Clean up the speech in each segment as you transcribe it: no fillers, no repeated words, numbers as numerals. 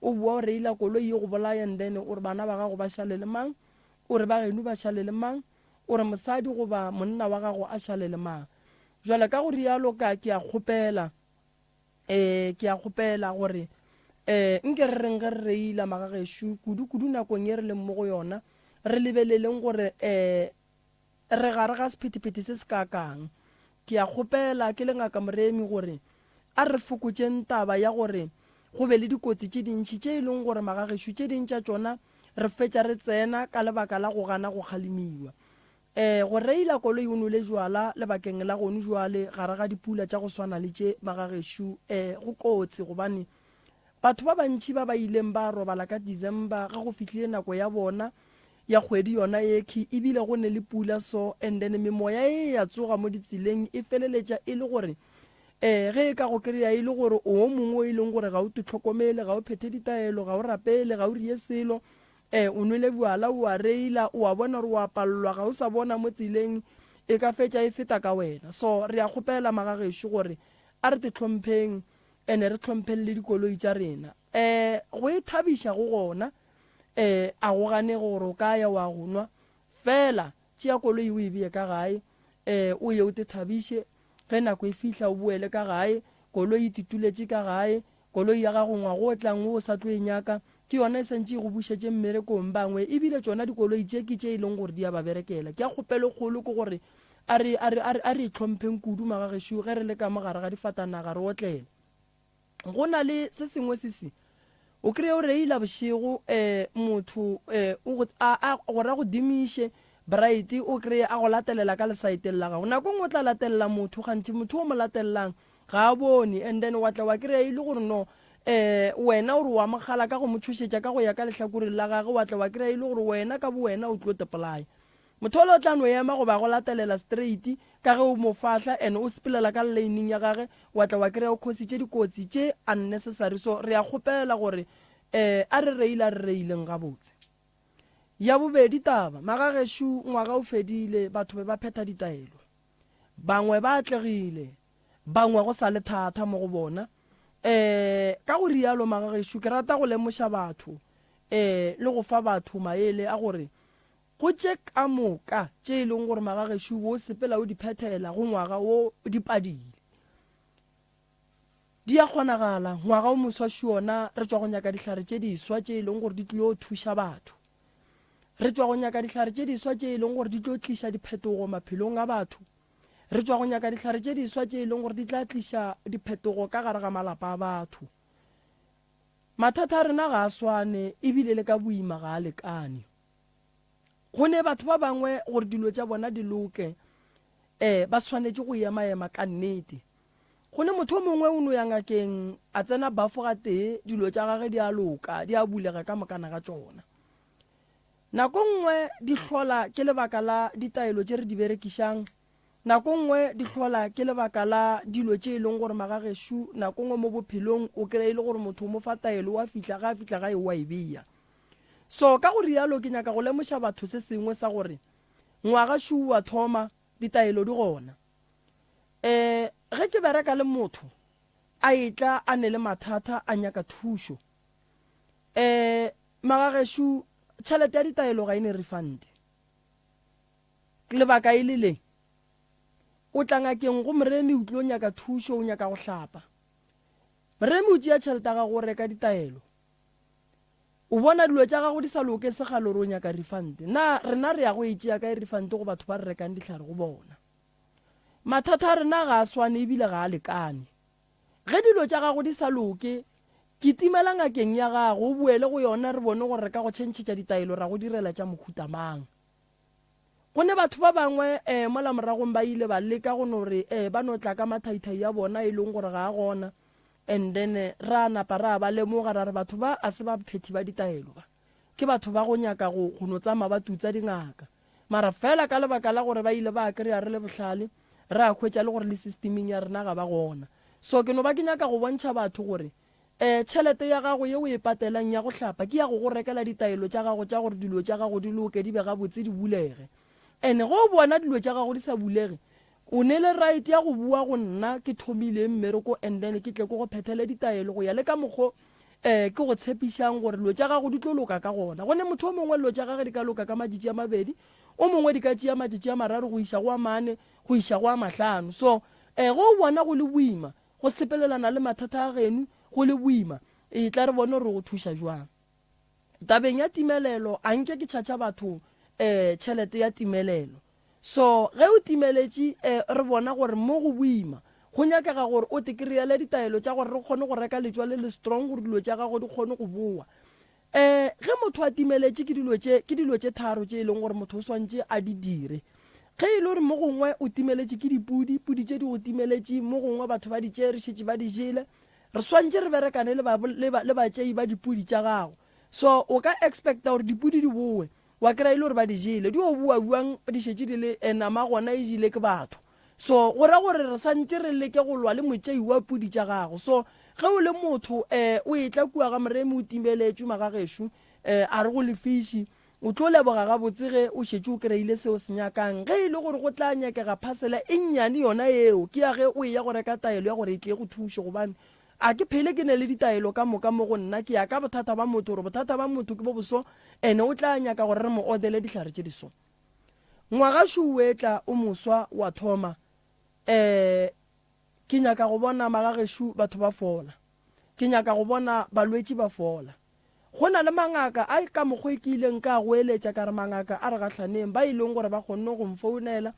o bua o reila koloi go bolaya and then o re bana ba gago ba šale le mang o re ba geno ba šale le mang o re mosadi goba monna wa gago a šale le mang jwale ka go rialo ka ke a kgopela gore nke re reng ge re reila magagešo kudu nakong ye re leng mo go yona re lebeleleng gore re gare ga sephetephete se se kakang ke a kgopela ke le ngaka moremi gore a re fokotšeng taba ya gore go be le dikotsi tše dintšhi tše e leng gore magagešo tše dintša tšona re fetša re tsena ka lebaka la go gana go kgalemiwa go reila koloi o nole jwala lebakeng la gone jwale gare ga dipula tša go swana le tše magagešo go kotsi gobane batho ba bantši ba ileng ba robala ka December ga go fihlile nako ya bona ya kgwedi yona eki ebile go ne le pula so and then memoya ya tsoga mo ditseleng e feleletša e le gore ge e ka go kry-a e le gore o mongwe e leng gore ga o tlhokomele ga o phethe ditaelo ga o rapele ga o rie selo o nwele bjala o a reila o a bona gore o a palelwa ga o sa bona mo tseleng e ka fetša e feta ka wena so re a kgopela magagešo gore a re te tlhompheng ene re tlhompheng le dikoloi tša rena go e thabiša go gona a go gane gore o ka ya wa go nwa fela tšea koloi o e bee ka gae o ye o te thabiše ge nako e fihla o boele ka gae koloi e tituletše ka gae koloi ya gago ngwago o tlang o sa tlo e nyaka ke yona e santše go bušetše mmerekong bangwe ebile tšona dikoloi tše ke tše e leng gore di a ba berekela ke a kgopelo kgolo ke gore a re itlhompheng kudu magagešo ge re le ka mogare ga difatanaga re otlele go na le se sengwe se o kry-e o reila bošego motho go ra go dimiše bright o kry-e a go latelela ka lesaeteng la gago nako ngwe o tla latelela motho gantši motho o mo latelelang ga a bone and then wa tla wa kry-a e le gore no wena o re wa mogala ka go mo thušetša ka go ya ka lehlakoreng la gage wa tla wa kry-a e le gore wena ka bo wena o tlo tepolaya motho o le o tla no ema go ba go latelela straight ka ge o mo fahla and o sepelela ka leineng ya gage wa tla wa kry-a o khositše dikotsi tše unnecessary so re a kgopela gore a re reileng gabotse ya bobedi taba magagešo ngwaga o fedile batho be ba phetha ditaelo bangwe ba atlegile bangwe go sa le thata mo go bona ka go rialo magagešo ke rata go lemoša batho le go fa batho maele a gore go tše ka moka tše e leng gore magagešo o sepela o di phethela go ngwaga o dipadile di a kgonagala ngwaga o moswaši ona re tšwa go nyaka dihlare tše diswa tše e leng gore di tlile go thuša batho re tšwa go nyaka dihlare tše diswa tše e leng gore di tlo tliša diphetogo maphelong a batho re tšwa go nyaka dihlare tše diswa tše e leng gore di tla tliša diphetogo ka gare ga malapa a batho mathata a rena ga a swane ebile le ka boima ga a lekane go ne batho ba bangwe gore dilo tša bona di loke ba swanetše go ema ka nnete go ne motho o mongwe o no ya ngakeng a tsena bafo ga tee dilo tša gage di a loka di a bulega ka mokana ga tšona nako nngwe di hlola ke lebaka la ditaelo tše re di berekišang nako nngwe di hlola ke lebaka la dilo tše e leng gore magagešo nako nngwe mo bophelong o kry-e le gore motho o mo fa taelo wa fihla gae wa e beya so ka go rialo ke nyaka go lemoša batho se sengwe sa gore ngwagašo wa thoma ditaelo di gona ge ke bereka le motho a etla a ne le mathata a nyaka thušo magagešo tšhelete ya ditaelo ga e ne refund lebaka e le le o tla ngakeng go moremi o tlo nyaka thušo o nyaka go hlapa moremi o tšea tšhelete ya gago reka ditaelo o bona dilo tša gago di sa loke segalo re o nyaka refund rena re ya go e tšea ka e refund go batho ba re rekang dihlare go bona mathata a rena ga a swane ebile ga a lekane ge dilo tša gago di sa loke ke timela ngakeng ya gago o boele go yona re bone gore re ka go tšhentšhetša ditaelo ra go direla tša mokhutamang go ne batho ba bangwe mola moragong ba ile ba leka go nore ba no tla ka mathaithai ya bona e leng gore ga a gona and then ra napa ra ba lemoga ra re batho ba a se ba phethi ba ditaelo ba ke batho ba go nyaka go no tsama ba tutsa dingaka mara fela ka lebaka la gore ba ile ba kry-a re le bohlale re a khwetša le gore le systeming ya rena ga ba gona so ke no ba ke nyaka go bontšha batho gore tšhelete ya gago ye o e patelang ya go hlapa ke ya go rekela ditaelo tša gago tša gore dilo tša gago di loke di be gabotse di bulege ene go bona dilo tša gago di sa bulege o ne le right ya go bua go nna ke thomile mmereko and then ke tle go phethele ditaelo go ya le ka mokgo ke go tshepišang gore lo tša gago di tlo loka ka gona gone motho o mongwe lo tša gage di ka loka ka matšatši a mabedi o mongwe di ka tšea matšatši a mararo go iša go a mane go iša go a mahlano so go bona go le boima go sepelelana le mathata a geno go le boima tla re bone gore go thuša jwang tabeng ya timelelo a nke ke tšhatša batho tšhelete ya timelelo so ge o timeletše re bona gore mo go boima go nyakega gore o te kry-ele ditaelo tša gore re kgone go reka letswa le le strong gore dilo tša gago di kgone go boa ge motho a timeletše ke dilo tše tharo tše e leng gore motho o swantše a di dire ge e le gore mo gongwe o timeletše ke pudi tše di go timeletše mo gongwe batho ba di tše re šetše ba di jele re swantše re berekane le batšei ba dipudi tša gago so o ka expecta gore dipudi di boe wa kry-a e le gore ba di jele di o buang di šetše di le nama gona e jile ke batho so go ra gore re santse re leke go lwa le motšei wa pudi tša gago so ge o le motho o e tla kua ga moremi o timeletše magagešo a re go lefiši o tlo leboga gabotse ge o šetše o kry-ile seo se nyakang ge e le gore go tla nyakega phasela e nnyane yona eo ke ya ge o e ya go reka taelo ya gore e tle go thuše gobane a ke phele ke ne le ditaelo ka moka mo go nna ke ya ka bothata ba motho gore bothata ba motho ke bo boso ene o tla nyaka gore re mo odele dihlare tše diso ngwagašo o etla o moswa wa thoma ke nyaka go bona magagešo batho ba fola ke nyaka go bona balwetši ba fola go na le mangaka a ka mokgwa ke ileng ka go eletša ka re mangaka a re gatlhaneng ba ileng gore ba kgonne go mfounela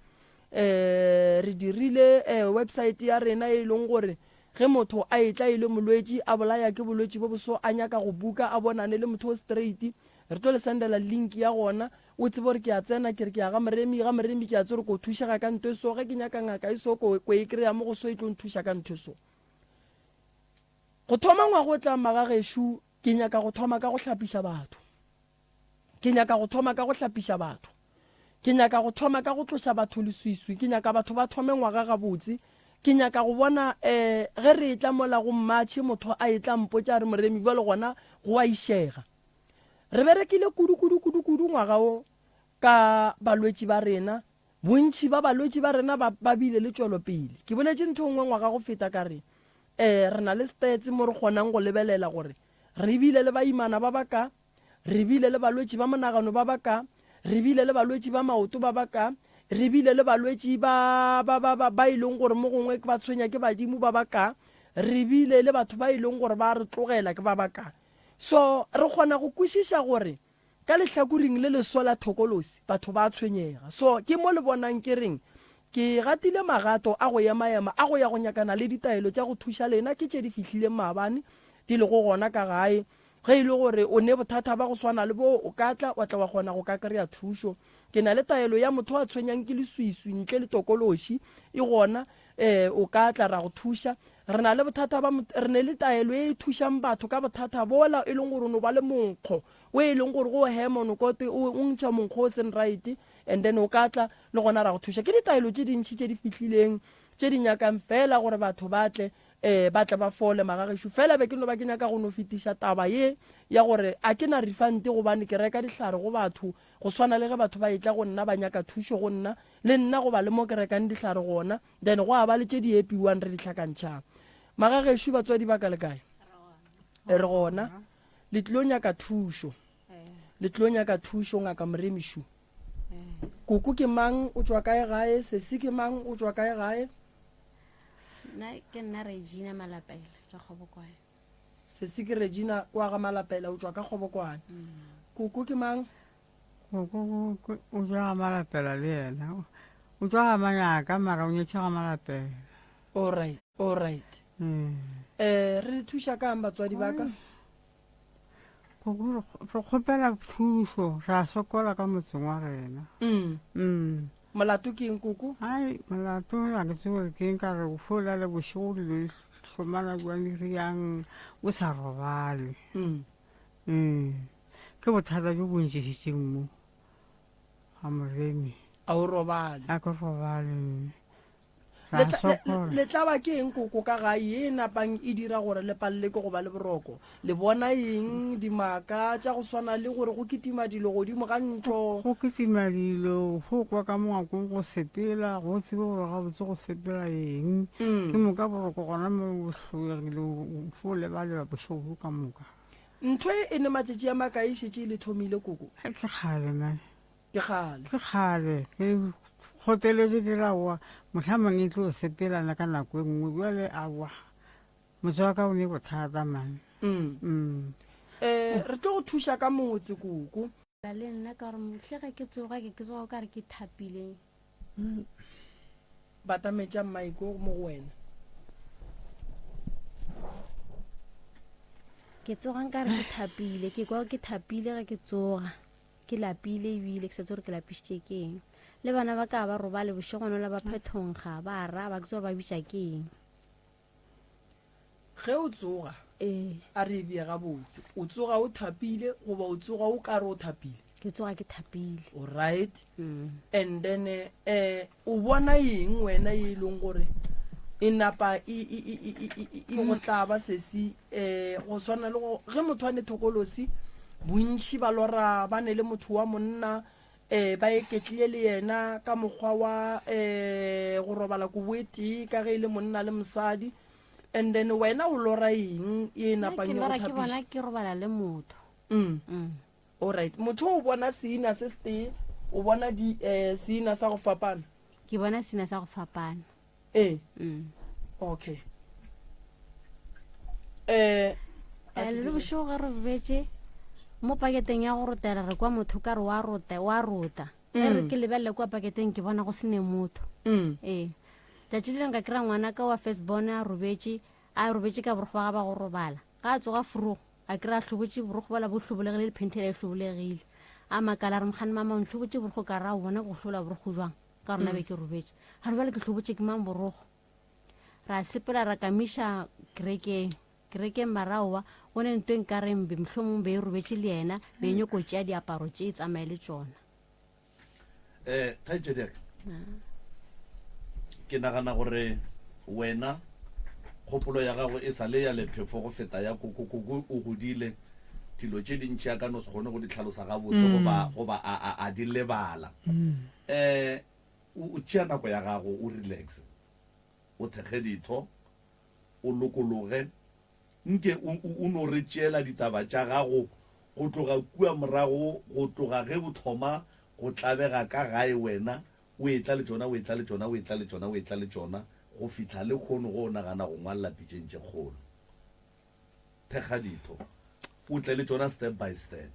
re dirile website ya rena e leng gore ge motho a etla ile molwetši a bolaya ke bolwetši bo boso a nyaka go buka a bonane le motho o straight re tlo le sendela link ya gona o tsebe gore ke a tsena ke re ke ya ga moremi ke a tsere ko thušega ka ntho so ge ke nyaka ngaka e so ko e kry-a mo go so e tlo nthuša ka ntho so go thoma ngwa go tla magagešo ke nyaka go thoma ka go hlapiša batho ke nyaka go thoma ka go hlapiša batho ke nyaka go thoma ka go tloša batho leswiswi ke nyaka batho ba thome ngwaga gabotse ke nyaka go bona ge re etla mola go mmatšhe motho a etla mpotša re moremi bjale gona go a išega re berekile kudu ngwaga o ka balwetši ba rena bontši ba balwetši ba rena ba bile le tšwelopele ke boletše ntho ngwe ngwaga go feta ka re re na le stats mo re kgonang go lebelela gore re bile le baimana ba baka re bile le balwetši ba monagano ba baka re bile le balwetši ba maoto ba baka re bile le balwetši ba e leng gore mo gongwe ke ba tshwenya ke badimo ba baka re bile le batho ba e leng gore ba re tlogela ke ba baka so re kgona go kwešiša gore ka lehlakoring le leso la thokolosi batho ba tshwenyega so ke mo le bonang ke reng ke gatile magato a go ema a go ya go nyakana le ditaelo tša go thuša lena ke tše di fihlileng maabane di le go gona ka gae ge e le gore o ne bothata ba go swana le bo o ka tla wa tla wa kgona go ka kry-a thušo ke na le taelo ya motho a tshwenyang ke leswiswi ntle le tokološi e gona o ka tla ra go thuša re na le bothata ba re ne le taelo e thušang batho ka bothata bola e leng gore o no ba le monkgo o e leng gore go hema o nokote o ntšha monkgo o seng right and then o ka tla le gona ra go thuša ke ditaelo tše dintšhi tše di fihlileng tše di nyakang fela gore batho batle ba fole magagešo fela be ke no ba ke nyaka go no fetiša taba ye ya gore a ke na refund gobane ke reka dihlare go batho go swana le ge batho ba etla go nna ba nyaka thušo go nna le nna go ba le mo ke rekang dihlare gona then go a ba le tše di epiwang re dihlakantšhang magagešo batswadi ba ka le kae re gona le tlilo nyaka thušo ngaka moremišo koko ke mang o tswa kae gae sesi ke mang o tswa kae gae ke nna Regina Malapela tša Kgobokwane sesi ke Regina kwa ga Malapela o tswa ka Kgobokwane koko ke mang koko o tswa ga Malapela le yena o tswa ga Manyaka mara o nyetše ga Malapela all right re thuša kang batswadi ba ka koko re kgopela thušo ra sokola ka motseng wa rena molato ke eng koko ai molato a ke tsebe ke eng ka re o fola le bošego dilo hlomana jwang riang o sa robale ke bothata jo bontšhišitšeng mo ga moremi a o robale a ke robale le tlaba ke eng koko ka gae e napang e dira gore le palele ke go ba le boroko le bona eng dimaka tša go swana le gore go kitima dilo godimo ga ntlo go kitima dilo go kwa ka mongakong go sepela go tsebe gore ga botse go sepela eng ke moka boroko gona mo bohlogegile fo lebalela bošego ka moka ntho e ne matšatši a maka e šetše e le thomile koko ke kgale man ke gale ke kgale ke goteletse ke raoa motlhamong e tlo sepelana ka nako e nngwe jale awa motse wa ka o ne bothata man re tlo go thuša ka motse koko le nna ka gore motlhe ge ke tsoga ke tsoga o ka re ke thapileng batametša mmaiko mo go wena ke tsogang ka re ke thapile ke kwa ke thapile ge ke tsoga ke lapile ebile ke setse gore ke lapišitše ke eng le bana ba ka ba robale bošegonola ba phetonkga ba ra ba ke tsoga ba bitša ke eng ge o tsoga a re bea gabotse o tsoga o thapile goba o tsoga o ka re o thapile ke tsoga ke thapile alright and then o bona eng wena e leng gore e napa e go tlaba sesi go swana le go ge motho a ne thokolosi bontši ba lora ba ne le motho wa monna ba eketlile le yena ka mokgwa wa go robala koboetee ka ge e le monna le mosadi and then wena o lora eng e napang e go ke bona thapiša ke robala le motho alright motho o bona seina se setee o bona seina sa go fapana ke bona sena sa go fapana okay le bošego ge re bobetse mo paketeng ya go rotela re kwa motho ka re wa rota ge re ke lebelele kwa paketeng ke bona go sene motho tšatši le nka kry-a ngwana ka wa firstborn a robetse ka borogo ba ga ba go robala ga a tsoga forogo a kry-a tlhobotse borogo bala bo tlhobolegile le phentela e tlhobolegile a makala re mokgane mama o ntlhobotse borogo ka ra o bona go tlhola borogo jwang ka rona be ke robetse ga re bale ke tlhobotse ke mang borogo ra sepela ra kamiša kerekeng maraowa go ne nto nka reng be mohlomong be e robetse le yena be e nyoko tšea diaparo tše e tsamaye le tsona taitšediaka ke nagana gore wena kgopolo ya gago e sa le ya lephefo go feta ya kokokoko o godile dilo tše dintši a ka no se kgone go di tlhalosa gabotse goba a di lebala o tšea nako ya gago o relax o thekge ditho o lokologe nke o no re tšeela ditaba tša gago go tloga kua morago go tloga ge o thoma go tlabega ka gae wena o etla le tsona o etla le tsona o etla le tsona o etla le tsona go fitlha le kgono go o nagana go ngwalela pitšeng tše kgolo thekga ditho o tle le tsona step by step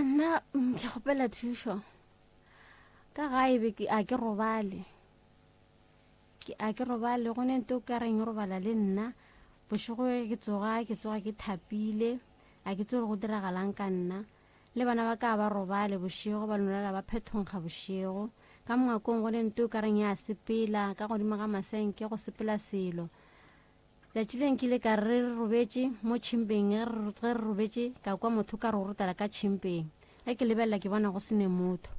nna ke kgopela thušo ka gae a ke robale go ne nte o ka reng robala le nna bošego ke tsoga ke thapile a ke tsore go diragalang ka nna le bana ba ka ba robale bošego ba nolela ba phetonkga bošego ka mongakong go ne nte o ka reng ya sepela ka godimo ga masenke go sepela selo tšatši le nkile ka re robetse mo tšhimpeng ge re robetse ka kwa motho ka re o rotela ka tšhimpeng ge ke lebelela ke bona go sene motho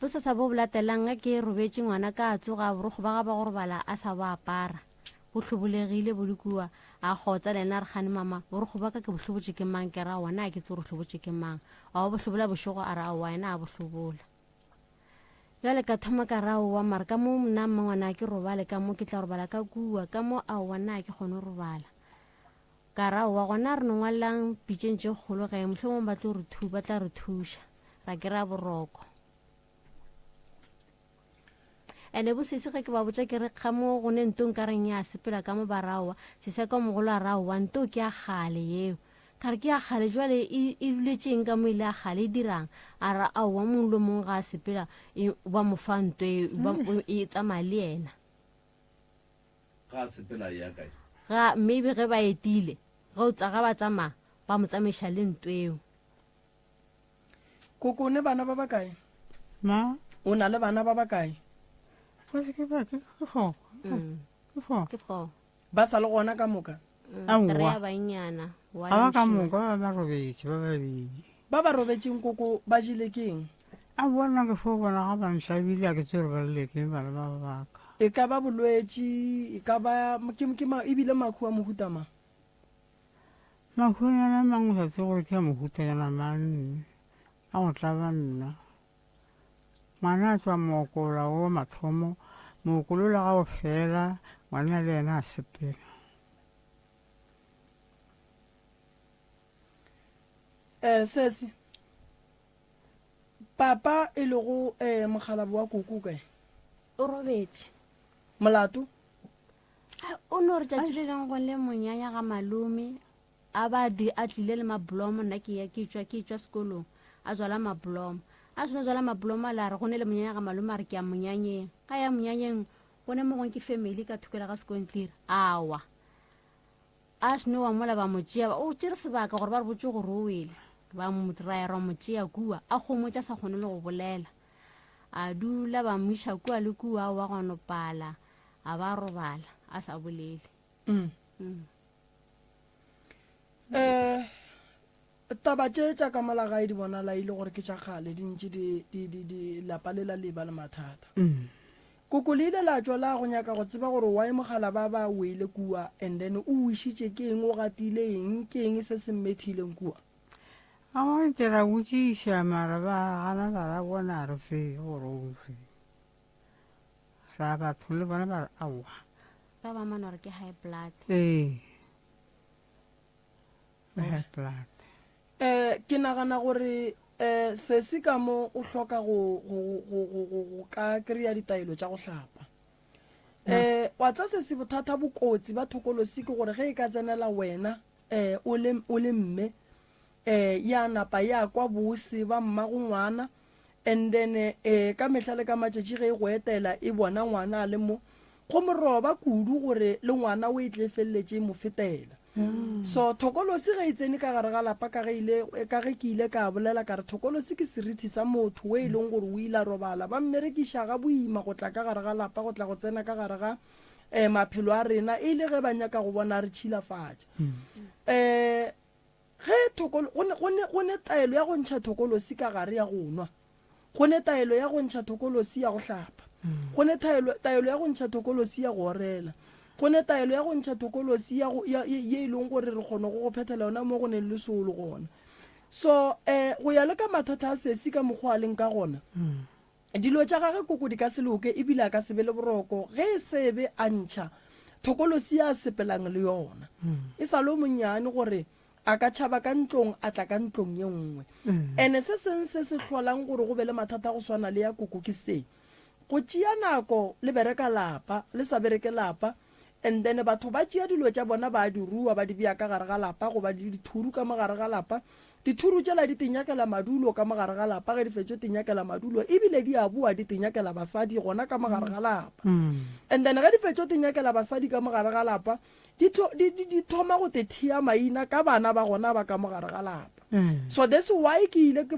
bosasa bo bolatelang ge ke robetse ngwana ka a tsoga borogo ba ga ba go robala a sa bo apara bo tlhobolegile bodikua a kgotsa le ena re gane mama borogo ba ka ke bohlobotse ke mang ke ra wana a ke tse gore tlhobotse ke mang a bo hlobola bošego a ra wa ena a bo hlobola jale ka thoma ka ra wa mara ka mo nna ngwana ke robale ka mo ke tla robala ka kua ka mo a wana ke kgone robala ka ra wa gona re no ngwalang pitšeng tše kgolo ge mohlomong ba tla re thuša ra ke ra boroko ene bosese ge ke ba botsa ke re kgamo go ne nto nka reng ya sepela ka mo baraowa sese ka mogolo a raowa nto ke a gale yeo ka re ke a gale jwale e duletseng ka mo ile a gale e dirang a ra aowa mongwe mongwe ga a sepela ba mofa nto e tsamaya le ena ga a sepela ya kae ga maybe ge ba etile ga ba tsamaya ba mo tsamaiša le nto eo koko o ne bana ba ba kae ma o na le bana ba ba kae ke fo ba sa le gona ka moka tre ya banyana a ba ka moka ba robetse ba babedi ba ba robetseng koko ba jile ke eng a bona ke fo bona ga ba nšabile a ke tsere ba leleke bana ba baka e ka ba bolwetse e ka ba ebile makhu a mohutama mahuanyana mang sa tse gore ke a mohutanyana manne a go tlaba nna ngwana a tswa mookola o mathomo mookolola ga o fela ngwana le ena a sepela sesi papa e le go mogalabo wa koko kae o robetse molato o no re tšatši le leng go le monyanya ga malome a tlile le mabolomo nna ke tswa sekolong a jwala mabolomo a sone jwala mabolomo a le a re go ne le monyanya ga malome a re ke ya monyanyeng ga ya monyanyeng go ne mogong ke family ka thokela ga sekontiri awa a sene wa mola ba mo tšea o tšere sebaka gore ba re botse gore o wele ba mo raera mo tšea kua a kgomotša sa kgone le go bolela a dula ba moiša kua le kua wa gona pala a ba robala a sa bolele taba tše tša ka malagae di bonala ile gore ke tša kgale di ntše di lapa le la leba le mathata koko le ile la tšwa la go nyaka go tseba gore wa mogala ba wele kua and then o wišitše ke eng o gatile eng ke eng se se mmethileng kua a wa tera botšiša mara ba gana ba ra bona re fe gore o fe ra batho le bona ba awa ba ba mana gore ke high blood high blood ke nagana gore se se ka mo o hloka go ka kry-a ditaelo tša go hlapa wa tsa se se bothata bokotsi ba thokolosi ke gore ge e ka tsenela wena o le mme ya napa ya kwa bose ba mmago ngwana and then ka mehla le ka matšatši ge e go etela e bona ngwana a le mo go moroba kudu gore le ngwana o e tle feleletše mo fetela so thokolosi ge e tsene ka gare ga lapa ka ge ke ile ka bolela ka re thokolosi ke serithi sa motho o e leng gore o ile a robala ba mmerekiša ga boima go tla ka gare ga lapa go tla go tsena ka gare ga maphelo a rena e ile ge ba nyaka go bona re tšhilafatša ge go ne taelo ya go ntšha thokolosi ka gare ya go nwa go ne taelo ya go ntšha thokolosi ya go hlapa go ne taelo ya go ntšha thokolosi ya go orela go ne taelo ya go ntšha thokolosi ye e leng gore re kgone go phethela yona mo go ne le seolo gona so go ya le ka mathata a sesi ka mokgwa a leng ka gona dilo tša gage koko di ka se loke ebile a ka se be le boroko ge e sebe a ntšha thokolosi ya sepelang le yona e sa le monnyane gore a ka tšhaba ka ntlong a tla ka ntlong ye nngwe ene se seng se se hlolang gore go be le mathata go swana le ya koko ke se go tšea nako le bereka lapa le sa bereke lapa and then batho ba tšea dilo tša bona ba di rua ba di bea ka gare ga lapa go ba dithuru ka mogare ga lapa dithuru tšela di tenyakela madulo ka mogare ga lapa ge di fetšo tenyakela madulo ebile di a boa di tenyakela basadi gona ka mogare ga lapa and then ge di fetšo tenyakela basadi ka mogare ga lapa di thoma go tethia maina ka bana ba gona ba ka mogare ga lapa so that's why ke ile ke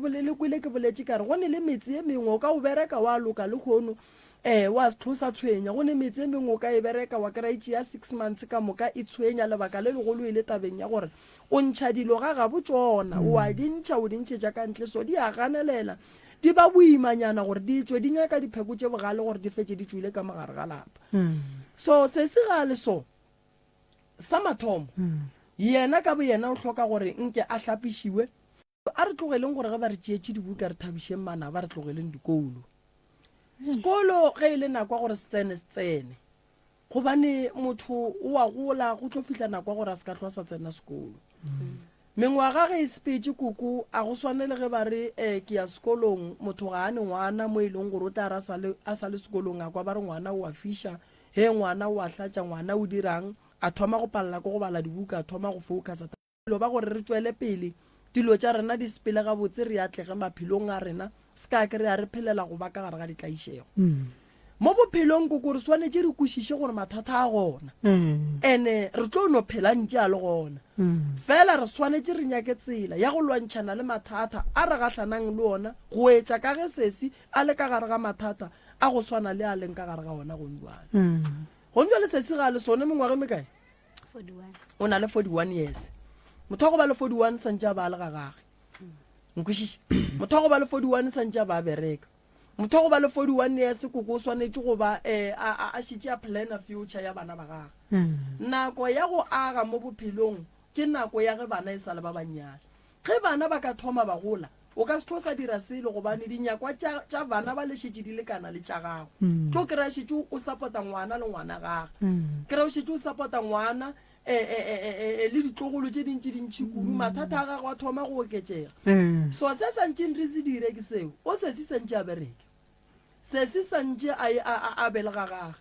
boletše ka re go ne le metse e mengwe o ka o bereka wa loka le kgono wa se tlosa tshwenya go ne metse e mengwe o ka e bereka wa kry-tše ya 6 months ka moka e tshwenya lebaka le legolo e le tabeng ya gore o ntšha dilo ga gabo tsona o a dintšha o dintšhetša ka ntle so di a ganelela di ba boimanyana gore di tswe di nyaka dipheko tše bogale gore di fetse di tswile ka mogare ga lapa so se se gale so sa mathomo yena ka bo yena o hloka gore nke a hlapišiwe a re tlogeleng gore ge ba re tšeetše dibuka re thabišeng mana ba re tlogeleng dikolo sekolo ge e le nakwa gore se tsene gobane motho o a gola go tlo fihla nakwa gore a se ka tlhoa sa tsena sekolo mengwaga ge e sepetse koko a go swane le ge ba re ke ya sekolong motho ga a ne ngwana mo e leng gore o tla re a sa le sekolong a kwa ba re ngwana o a fiša he ngwana o a hlatša ngwana o dirang a thoma go palela ko go bala dibuka a thoma go focusa dilo ba gore re tswele pele dilo tša rena di sepele gabotse re atlege maphelong a rena se ka ke re a re phelela go ba ka gare ga ditlaišego mo bophelong koko re swanetše re kwešiše gore mathata a gona ene re tlo no phela ntše a le gona fela re swanetše re nyake tsela ya go lwantšhana le mathata a re gatlhanang le ona go etša ka ge sesi a le ka gare ga mathata a go swana le a leng ka gare ga ona gonjwane gonjwa le sesi ga le sone mengwage mekae 41 o na le 41 years motho wa go ba le 41 santše a ba le gagage nkwešiše motho wa go ba le 41 santše a ba bereka motho wa go ba le 41 years koko o swanetše go ba a šitše a plana future ya bana ba gage nako ya go aga mo bophelong ke nako ya ge bana e sa le ba bannyane ge bana ba ka thoma ba gola o ka se sa dira selo gobane dinyakwa tša bana ba lešetše di lekana le tša gago tlo kry-a šetše o support-a ngwana le ngwana gage kry-a o šetše o support-a ngwana le ditlogolo tse dintši kudu mathata a gagwe a thoma go oketsega so se santseng re se dire ke seo o se se santse a bereke se se santse a belega gage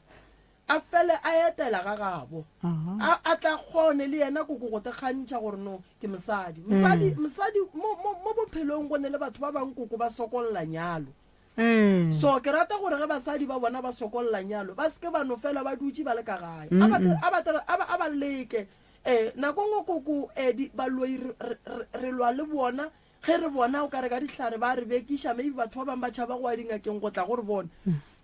a fele a etela ga gabo a tla kgone le yena koko go te kgantšha gore no ke mosadi mo bophelong go ne le batho ba bang koko ba sokolola nyalo so ke rata gore ge basadi ba bona ba sokolola nyalo ba seke ba no fela ba dutse ba le ka gae a ba leke nako ngwe koko baloi re lwa le bona ge re bona o kare ka dihlare ba re bekiša maybe batho ba bang ba tšhaba go a dingakeng go tla gore bona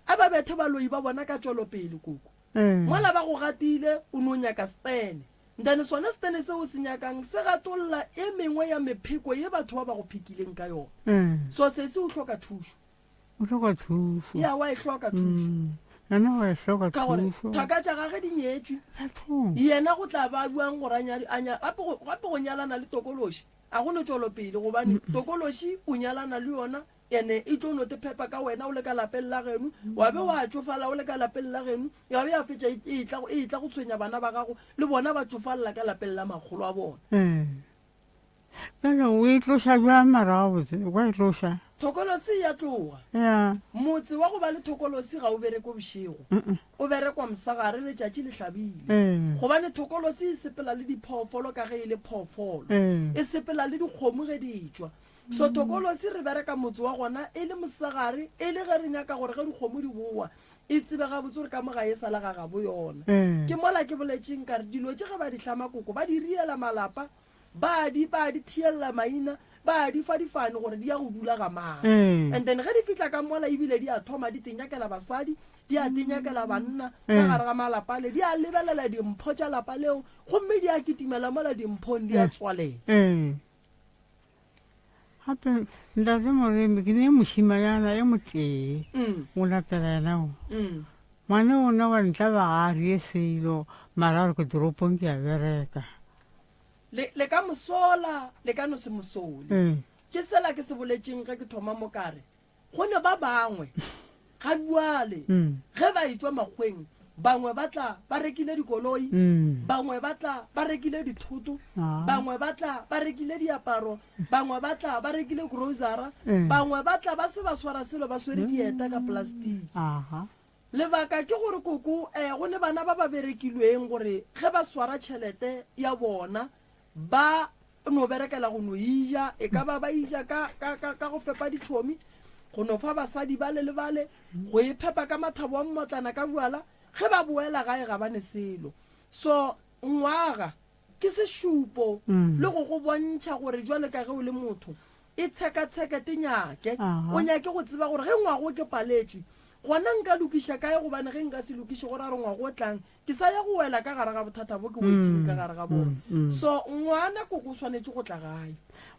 a ba bethe baloi ba bona ka tšwelopele koko mola ba go gatile o no nyaka stene then sone stene se o se nyakang se gatolola e mengwe ya mepheko ye batho ba ba go phekileng ka yona so se se o hloka thušo ya wa e hloka thušo ka gore thaka tša gage di nyetšwe yena go tla ba buang gore gape go nyalana le tokološi a go no tšwelopele gobane tokološi o nyalana le yona ene e tlo no te phepa ka wena o le ka lapeng la geno wa be wa tsofala o le ka lapeng la geno ya be ya fetša e tla go tshwenya bana ba gago le bona ba tsofalla ka lapeng la magolo a bona bjale o e tloša bja marago botse wa e tloša thokolosi ya tloga motse wa go ba le thokolosi ga o bereko bošego o berekwa mosagare letšatši le hlabile gobane thokolosi e sepela le diphoofolo ka ge e le phoofolo e sepela le dikgomo ge di tšwa so thokolosi re bereka motse wa gona e le mosagare e le ge re nyaka gore ge dikgomo di boa e tsebe ga botse gore ka moga e sala ga gabo yona ke mola ke boletšeng kare dilo tše ge ba di hlama koko ba di riela malapa ba di thielela maina ba di fa difane gore di ya go dula ga maga and then ge di fitla ka mola ebile di a thoma di tenyakela basadi di a tenyakela banna ka gare ga malapa le di a lebelela dimpho tša lapa leo gomme di a kitimela mola dimphong di a tswalela gape ntate moremi ke ne mošimanyana e motee o latela enao ngwane ona wa ntla bagari e seilo mararo ke toropong ke a bereka le ka mosola le ka no se mosole ke sela ke se boletšeng ge ke thoma mo kare go ne ba bangwe ga duale ge ba itswa makgweng bangwe ba tla ba rekile dikoloi bangwe ba tla ba rekile dithoto bangwe ba tla ba rekile diaparo bangwe ba tla ba rekile grocery bangwe ba tla ba se ba swara selo ba swere dieta ka plastic lebaka ke gore koko go ne bana ba ba berekilweng gore ge ba swara tšhelete ya bona ba no berekela go no ija e ka ba ija ka go fepa ditšhomi go no fa basadi ba le bale go e phepa ka mathabo a mmotlana ka buala ge ba boela gae ga bane selo so ngwaga ke sešupo le go bontšha gore jwale ka ge o le motho e tsheka-tsheke tenyake o nyake go tseba gore ge ngwago ke paletšwe gona nka lokiša kae gobane ge nka se lokiše gore a re ngwago o tlang ke sa ya go wela ka gare ga bothata bo ke boetseng ka gare ga bona so ngwana koko o swanetše go tla gae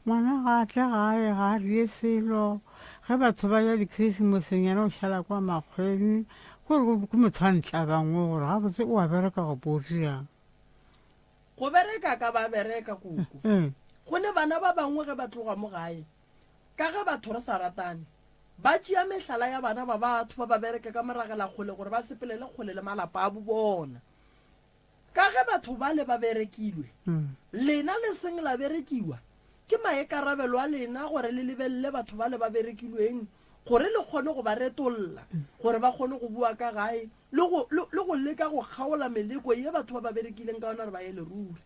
ngwana ga a tle gae ga a rie selo ge batho ba ja dikrisimoseng yena o šala kwa makgweng gore ke motho a ntla bangwe gore ga botse o a bereka go bodiang go bereka ka ba bereka koko go ne bana ba bangwe ge ba tloga mo gae ka ge batho re sa ratane ba tšea mehlala ya bana ba batho ba ba bereke ka moragela kgole gore ba sepelele kgole le malapa a bona ka ge batho ba le ba berekilwe lena le seng la berekiwa ke maekarabelo a lena gore le lebelele batho ba le ba berekilweng gore le kgone go ba retolola gore ba kgone go bua ka gae le go leka go kgaola meleko ye batho ba ba berekileng ka yona re ba ye leruri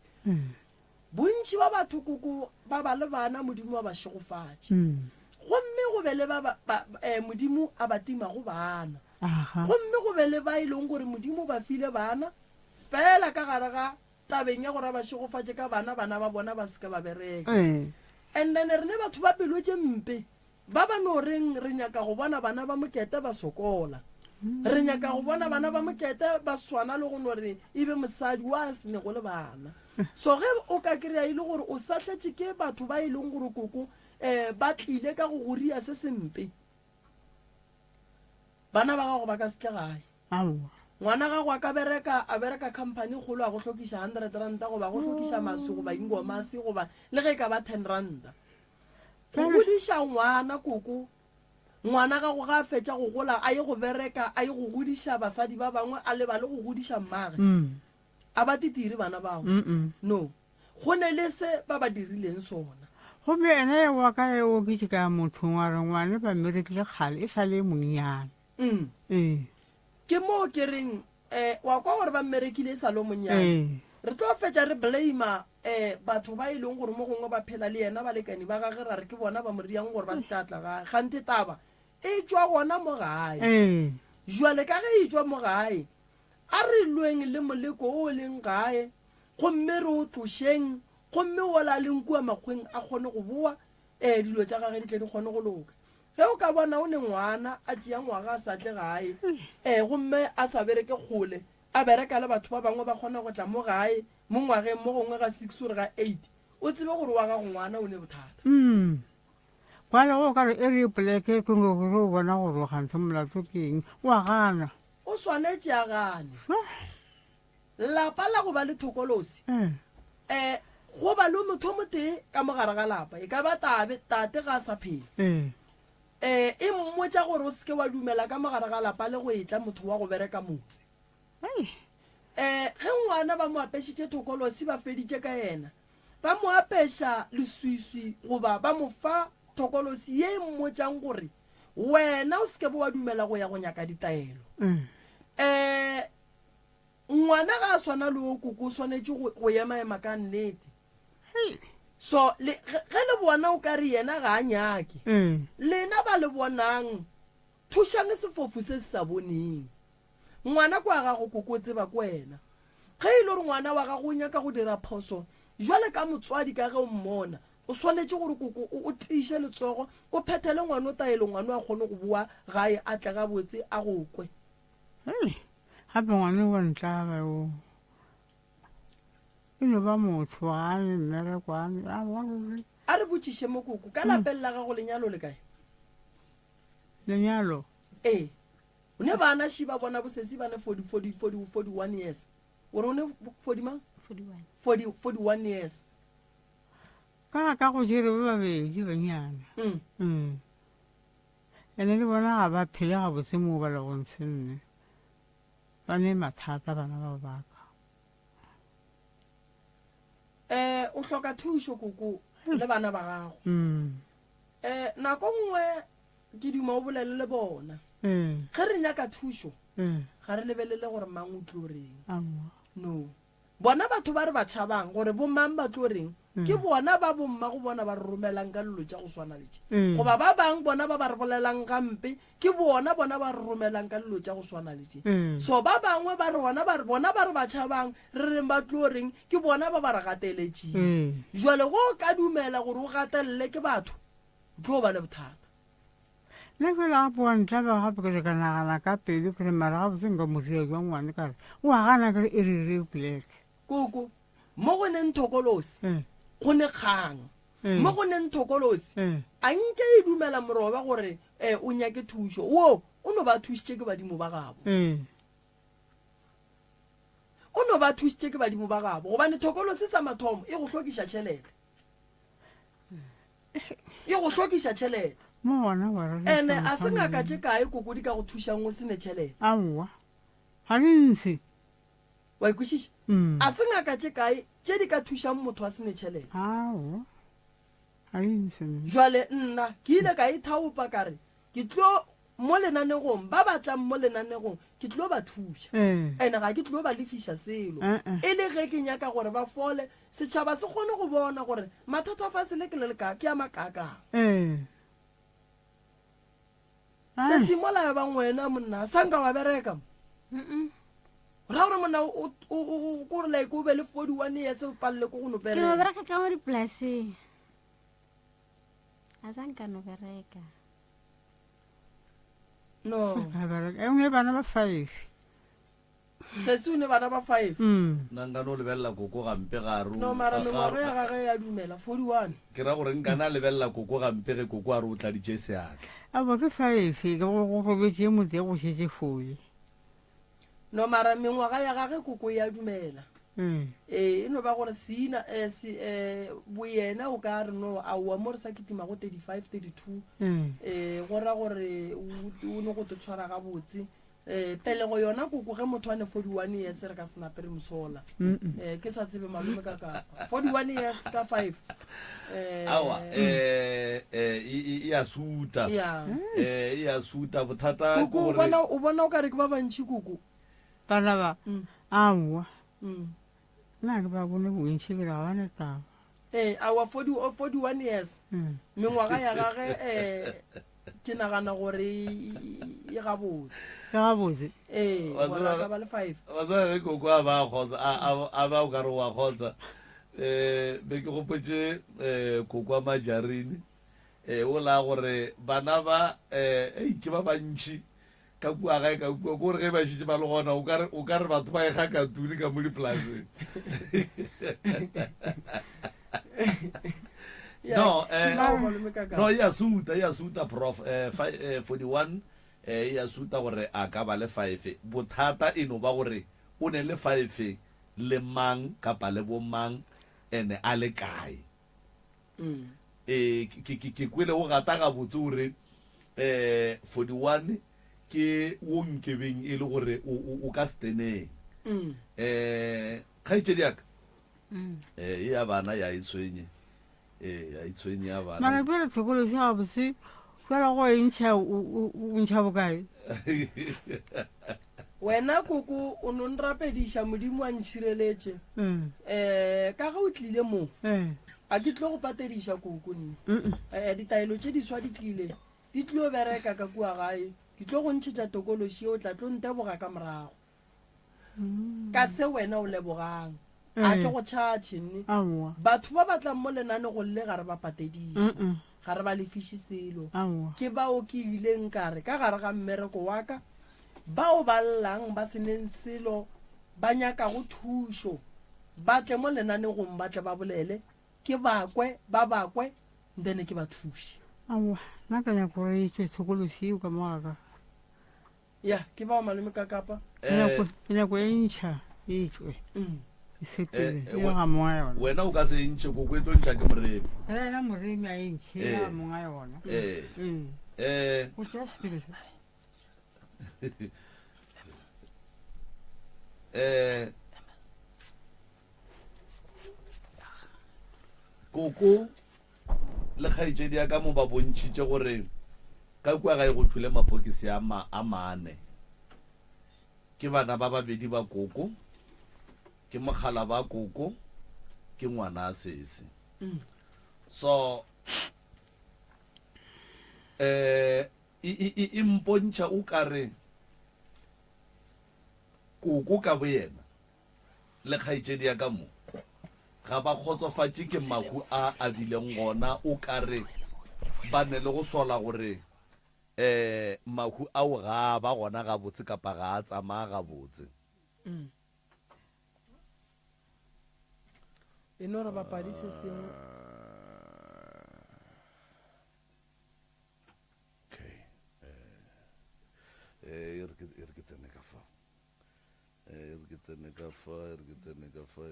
bontši ba batho koko ba ba le bana modimo wa ba šegofatše gomme go be le modimo a ba tima go bana gomme go be le ba e leng gore modimo ba file bana fela ka gare ga tabeng ya gore ba šegofatše ka bana ba bona ba seke ba bereka and then re ne batho ba pelo tše mpe ba ba no reng re nyaka go bona bana ba mokete ba sokola re nyaka go bona bana ba mokete ba swana le go no re ebe mosadi wa sene go le bana so ge o ka kry-a e le gore o sahletše ke batho ba e leng gore koko ba tlile ka go goria se sempe bana ba gago ba ka setle gae ngwana gago a ka bereka company kgolo a go hlokiša 100 ranta goba go hlokiša masi goba ingomasi goba le ge e ka ba 10 ranta go godiša ngwana koko ngwana gago ga a fetša go gola a ye go bereka a ye go godiša basadi ba bangwe a lebale go godiša mmage a ba titiri bana bao no go ne le se ba ba dirileng sona gomme ene wa ka o ke ka mothong wa re ngwane ba merekile kgale e sa le monnyane ke mo ke reng wa kwa gore ba mmerekile e sa le monnyane re tlo fetsa re blame batho ba ileng gore mo gongwe ba phela le yena ba lekane ba gage ra re ke bona ba mo riang gore ba se ka tla gae gante taba e tswa gona mo gae jwale ka ge e tswa mo gae a re lweng le moleko o leng gae gomme re o tlošeng gomme o la leng kua makgweng a kgone go boa dilo tša gage di tle di kgone go loka ge o ka bona o ne ngwana a tšea ngwaga a sa tle gae gomme a sa bereke kgole a bereka le batho ba bangwe ba kgona go tla mo gae mo ngwageng mo gongwe ga 6 ore ga 8 o tsebe gore wa gago ngwana o ne bothata kwale go ka re e re poleke kongo gore o bona gore o gantse molato keng wa gana o swanetse a gane lapa la go ba le thokolosi go ba le motho motee ka mogare ga lapa e ka ba tate ga a sa phela e mmotsa gore o seke wa dumela ka mogare ga lapa le go etla motho wa go bereka motse ge ngwana ba mo apešitše thokolosi ba feditše ka yena ba mo apeša leswiswi goba ba mo fa thokolosi ye mmotsang gore wena o seke bo wa dumela go ya go nyaka ditaelo ngwana ga a swana le o koko o swanetse go ema ka nnete so ge le bona o ka re yena ga a nyake lena ba le bonang thušang sefofu se se sa boneng ngwana kwa gago koko o tseba ko wena ge e le gore ngwana wa gago o nyaka go dira phoso jwale ka motswadi ka ge o mmona o swanetse gore koko o tiiše letsogo o phethele ngwana o taelo ngwana a kgone go boa gae a tla ga botse a go kwe gape ngwane wa ntlaba o e no ba motho wa ne mmerekwane a re botšiše mo koko ka lapeng la gago lenyalo le kae lenyalo o ne bana šiba bona bosesi ba ne 41 years ore o ne 41 years ka go jere ba babedi banyana ene le bona ga ba phele ga botse mo ba legontshe nne ba ne mathata bana ba baka o hloka thušo koko le bana ba gago nako nngwe ke duma o bolele le bona ge re nyaka thušo ga re lebelele gore mang o tlo reng no bona batho ba re ba tšhabang gore bomang ba tlo reng ke bona ba bomma go bona ba re romelang ka lelo tša go swana le tše goba ba bang bona ba ba re bolelang gampe ke bona ba re romelang ka lelo tša go swana le tše so ba bangwe ba re bona ba re ba tšhabang re reng ba tlo reng ke bona ba ba re gateletšeng jwale go ka dumela gore o gatelele ke batho o tlo ba le bothata le fela gape wa ntlaba gape ke re ka nagana ka pedi kere mara ga botse nka moria jwa ngwane kare o a gana kere e rere poleke koko mo go neng thokolosi go ne kgang mo go neng thokolosi a nke e dumela moroba gore o nyake thušo wo o no ba thušitše ke badimo ba gabo o no ba thušitše ke badimo ba gabo gobane thokolosi sa mathomo e go hlokiša tšhelete ene a se ngaka tše kae koko di ka go thušang o sene tšhelete aowa ga di ntse wa ikwešiša a se ngaka tše kae tše di ka thušang motho a sene tšhelete aowa ga di ntse jwale nna ke ile ka ithaopa kare ke tlo mo lenanegong ba batlang mo lenanegong ke tlo ba thuša ene ga ke tlo ba lefiša selo e le ge ke nyaka gore ba fole setšhaba se kgone go bona gore mathata fa se le ke le ka ke a makakang se simola ba ngwena monna sa nka wa bereka ra gore monna o gore like o be le 41 years o palle ko go no bereka ke no bereka ka mo dipolaseng a sa nka no bereka no e nngwe bana ba 5 se se une bana ba 5 nna nka no lebelela koko gampe ga no mara mengwaga ya gage ya dumela 41 ke ra gore nka na lebelela koko gampe ge koko a re o tladitše seatla a bo ke 5 ke go robetse motse go šetse fole no mara mengwaga ya gage koko ya dumela e no ba gore sina boyena o ka re no a wa mo re sa kitima go 35 32 go ra gore o ne go te tshwara ga botse pele go yona koko ge motho a ne 41 years re ka senapere mosola ke sa tsebe malome ka 41 years ka 5 awa e a suta e a suta bothata koko o bona o ka re ke ba bantši koko bana ba aowa nna ke ba bone bontšhi ke la bane taba awa 41 years mengwaga ya gage ke nagana gore e gabotse wala ka ba le 5 wa tsaya koko a ba khotsa a ba o ka re wa khotsa be ke gopotse koko a majarini o la gore bana ba ke ba bantši ka kua gae ka kua kore ge ba šitše ba le gona o ka re batho ba e ga katune ka mo dipolaseng no ya suta prof 41 ya suta gore a ka ba le 5 bothata e no ba gore o ne le 5 le mang kapa le bo mang ene a le kae ke kwele o gata ga botse gore 41 ke wo nkebeng e le gore o ka steneng kgaitsedi yaka ya bana ya itshwenye ya itshwenye ya bana mara pele tshokolo se botse fela go intšha o ntšha bokae wena koko o no nrapediša modimo a ntšhireletše ka ga o tlile mo a ke tlo go patediša koko nne ditaelo tše di swa di tlile di tlile o bereka ka kua gae ke tlo go ntšhetša tokološi o tla tlo nteboga ka morago ka se wena o lebogang a ke go tšhatšhe nne batho ba batlang mo lenane go lle ga re ba patediše ga re ba lefiše selo ke bao ke ileng kare ka gare ga mmereko wa ka bao ba llang ba seneng selo ba nyaka go thušo ba tle mo lenane gong ba tle ba bolele ke bakwe ndene ke ba thuše aowa nna ka nyako gore e tswe tshokoloseo ka moaka ya ke bao malome ka kapa ke nyako e ntšha e tswe e sepele e ga monga yona wena o ka se ntšhe koko e tlo ntšha ke moremi ena moremi a e ntšhe e ga monga yona o tšea sepele se koko le kgaitsedi ya ka mo ba bontšhitše gore ka kua ga e go tšhule mapokisi a mane ke bana ba babedi ba koko ke mogala ba koko ke ngwana a sese so e mpontšha o kare koko ka boyena le kgaitsedi ya ka mo ga ba khotsofatše ke mahu a bileng gona o kare ba ne le go sola gore mahu ao ga ba gona ga botse kapa ga a tsamaya ga botse e no re bapadi se sengwe re ke tsene ka fa re ke tsene ka fa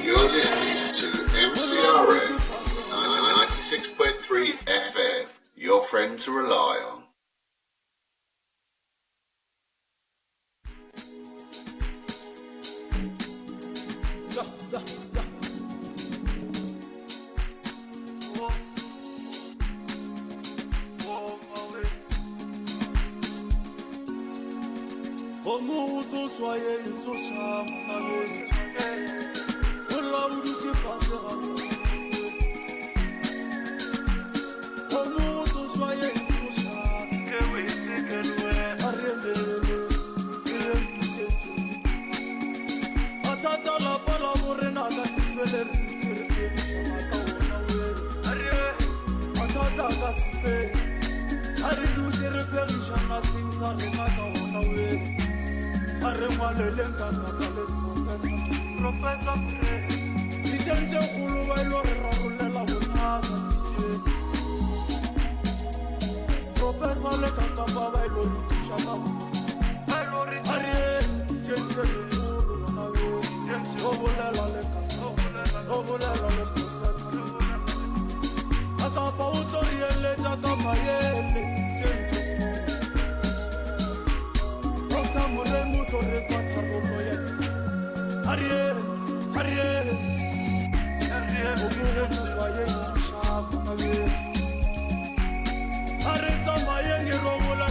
You're listening to MCRM 96.3 FM, your friend to rely on. ditšeng tše kgolo ba ilo re rarolela bothata professor le kakapa ba ilo re thuša ka a re ditšeng tše dikgolo bona be o bolela le kakapa o bolela le professor a kapa o tlo re eletša ka maele Dr. Moremo tlo re fa tharollo ya Ariel, o bile thuswa ye ntšhaka ka beke a re tsamayeng e robola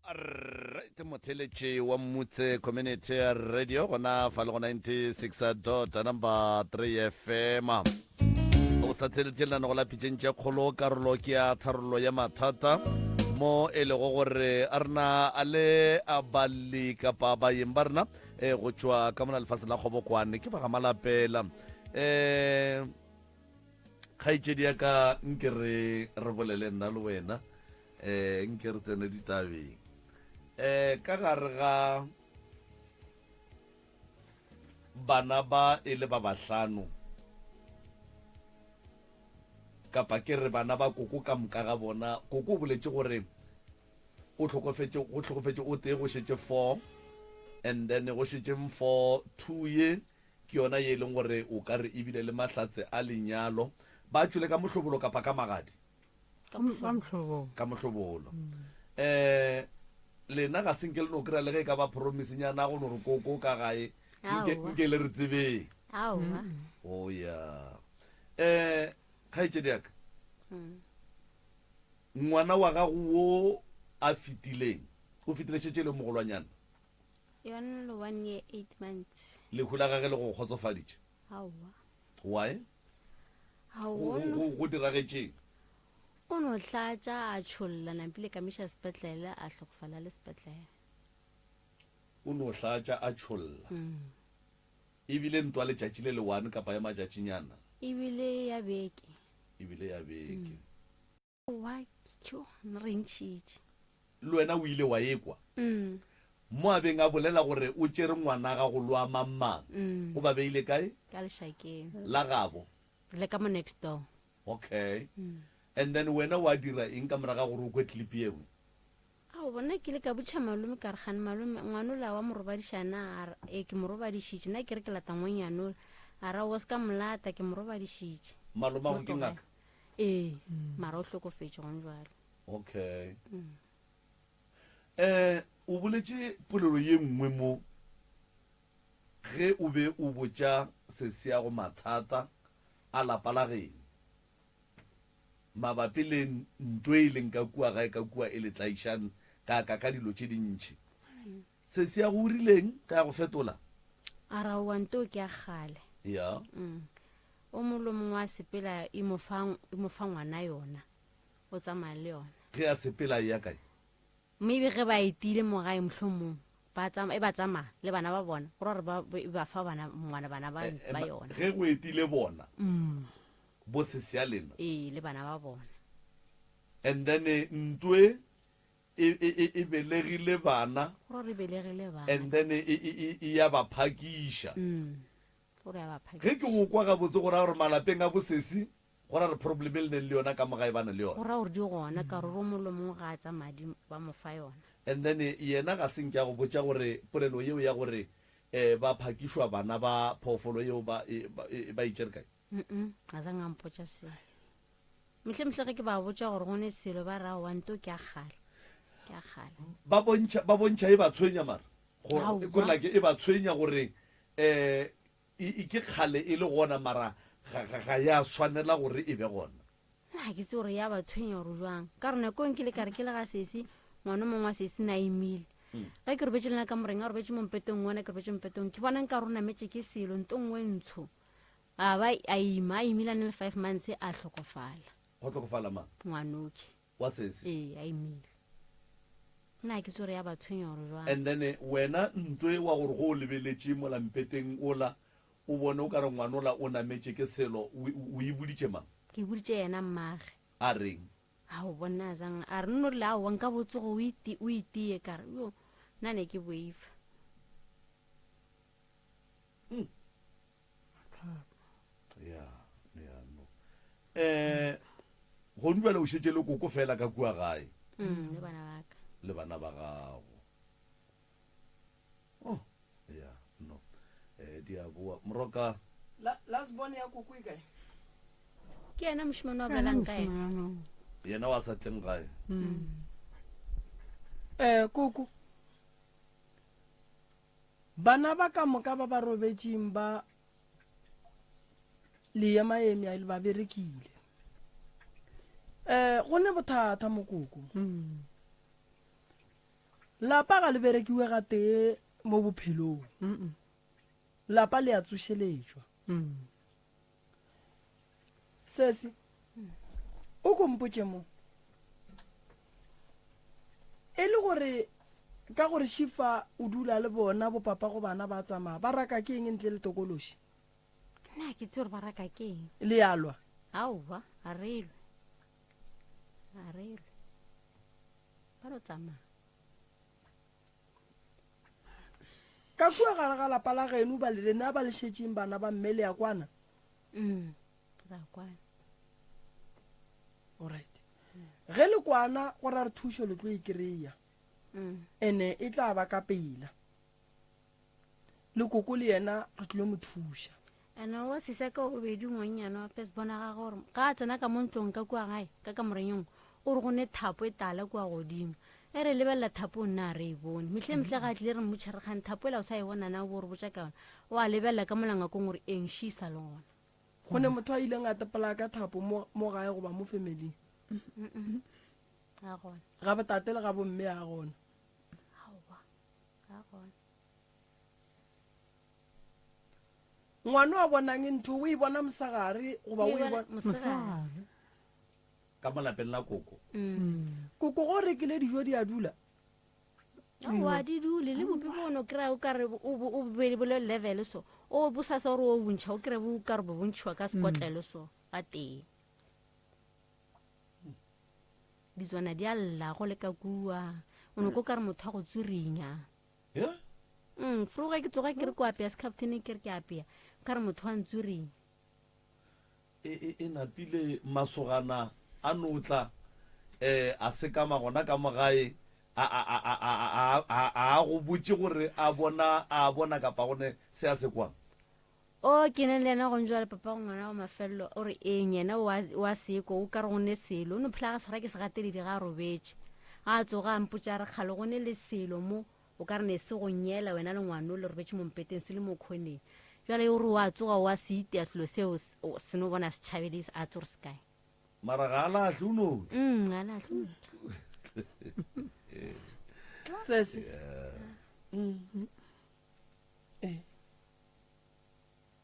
Right, motheletše wa mmutse community radio gona fa le go 96 dot number 3 FM o sa theletše lena go lapitšeng tša kgolo karolo ke ya tharollo ya mathata mo e lego gore a rena a le a bali kapa baeng ba rena go tšwa ka mona lefase la kgobokwane ke ba ga malapela kgaetšedi ya ka nke re bolele nna le wena nke re tsene ditabeng ka gare ga bana ba e le ba bahlano kapa ke re bana ba koko ka moka ga bona koko o boletše gore o tlhokofetše o tee go šetše 4 and then go šetše 4 2 ye ke yona ye e leng gore o ka re ebile le mahlatse a lenyalo ba tšwele ka mohlobolo kapa ka magadi ka mohlobolo lena ga senke le no kry-a le ge e ka ba promisenyana go nore koko ka gae nke le re tsebeng o ya kgaetšedi yaka ngwana wa gago wo a fetileng o fetile šetše le mogolwanyana yona le 1 year 8 months lehu la gage le go kgotsofaditše why go diragetšeng o no tlatša a tšholla nampile ka miša sepetlele a hlokofala le sepetlele o no tlatša a tšholla ebile ntwa letšatši le le 1 kapa ya matšatšinyana ebile ya beke wa kyo re ntšhitše le wena o ile wa ekwa mo a beng a bolela gore o tšere ngwana ga go loa mammang o ba beile kae ka lešakeng la gabo le ka mo next door okay and then wena wa dira eng ka moraga gore o kwe clip eo ao bona ke le ka botšha malome ka re gane malome ngwanola wa morobadišana ke morobadišitše nna ke re ke lata ngwenyanola a ra o se ka molata ke morobadišitše malome go ke ngaka mara o hlokofetše gone jalo okay o boletše polelo ye nngwe mo ge o be o botša sesea go mathata a lapa la geno mabapi le ntwe e leng ka kua gae ka kua e letlaišane ka dilo tše dintšhi sesea go o rileng ka ya go fetola a ra oa nto ke a gale ya o molomong wa sepela e mo fa ngwana yona o tsamaya le yona ge a sepela ya kae maybe ge ba etile mo gae mohlomong ba tsamaya le bana ba bona gore ba fa ngwana bana ba yona ge go etile bona bo sesea lena le bana ba bona and then ntwe e belegile bana gore re belegile bana and then e ya ba phakiša gore ya ba phakiša ge ke go kwa ga botse gore gore malapeng a bosesi gore re problem le neng le yona ka mogae bana le yona gore gore di gona ka gore molomong ga a tsa madi ba mo fa yona and then yena ga seng ke ya go botša gore polelo yeo ya gore ba phakišwa bana ba phoofolo yeo ba itšere kae ga sa ngampotša se mehle ge ke ba botša gore gone selo ba ra wanto ke a gale ba bontšha e ba tshwenya mara korelake e ba tshwenya gore ke kgale e le gona mara ga ya swanela gore e be gona ga ke se gore ya ba tshwenya gore jwang ka rona ko nkile ka re ke le ga sesi ngwana mongwe wa sesi na emile ge ke re betse lena ka moreng a re betse mompetong ngwana ke re betse mompetong ke bona nka rona metse ke selo nto ngwe ntsho a imilane le 5 months a hlokofala go tlhokofala mang ngwanoke wa sesi a imile nna ke tsore ya ba tshwenya gore jwang and then wena ntwe wa gore go o lebeletše mo lampeteng ola o bone o ka re ngwanola o nametše ke selo o e boditše mang ke boditše yena mmage a reng a o bona zang a re nno le a nka botsogo o itie ka re yo nna ne ke boifa no go ntlwela o šetše le koko fela ka kua gae le bana ba gago ya no di a boa moroka lasbone ya koko e kae ke yena mošimane wa bolelang kae yena wa sa tleng gae koko bana ba ka moka ba ba robetšeng ba le ya maemi a ile ba berekile go ne bothata mo koko lapa ga le berekiwe ga tee mo bophelong lapa le a tsošeletswa sesi o kompotse mo e le gore ka gore shifa o dula le bona bopapa go bana ba tsamaya ba raka ke eng ntle le tokološi nna ke tse gore ba raka ke eng le yalwa aowa a relwe ba lo tsamaya ka kua gare ga lapa la geno ba lelene a ba le šetšeng bana ba mme le ya kwana ra kwana alright ge le kwana go ra re thušo le tlo e kry-a ene e tla ba ka pela le koko le yena re tlile mo thuša ane wa sisa ka obedi ngwanyana wa pes bona ga gore ga a tsena ka mo ntlong ka kua gae ka kamorenyong o re go ne thapo e tala kua godimo e re lebelela thapo o nna a re e bone metlhe ga a tlile re mmotšharegane thapo ela o sa e bonana o bore botsa ka yona o a lebelela ka molangakong gore eng šisa le gona go ne motho a ileng a tepela ka thapo mo gae goba mo familing ga gona ga botate le ga bomme a gona aowa ga gona ngwana wa bonang ntho o e bona mosagare goba o e bona mosegare ka molapeng la koko koko go rekile dijo di a dula wa di dule le bope bono kry-a o kare o bobedi bole level so o bosasa gore o bontšha o kry-e bo kare bo bontšhiwa ka sekotlelo so ga teng ditswana di a lla go le ka kua o ne ko kare motho a go tsurinya foroga ke tsoga ke re ko apea se captain ke re ke apea kare motho a ntsurinya e napile masogana a notla a sekama gona ka mogae a go botse gore a bona kapa gone se a se kwang o ke ne le ena go njwa le papa go ngwana wa mafelelo o re eng yena wa seko o kare gone selo o ne phela ga tshwara ke segateledi ga a robetse ga a tsoga a mpotsa re kgale gone le selo mo o ka re ne se go nyela wena le ngwana o le robetse mo mpeteng se le mo kgoneng jale o re wa tsoga wa se itea selo seo se no bona se tšhabedise a tsore se kae mara ga a latlhe o no a latlhe sese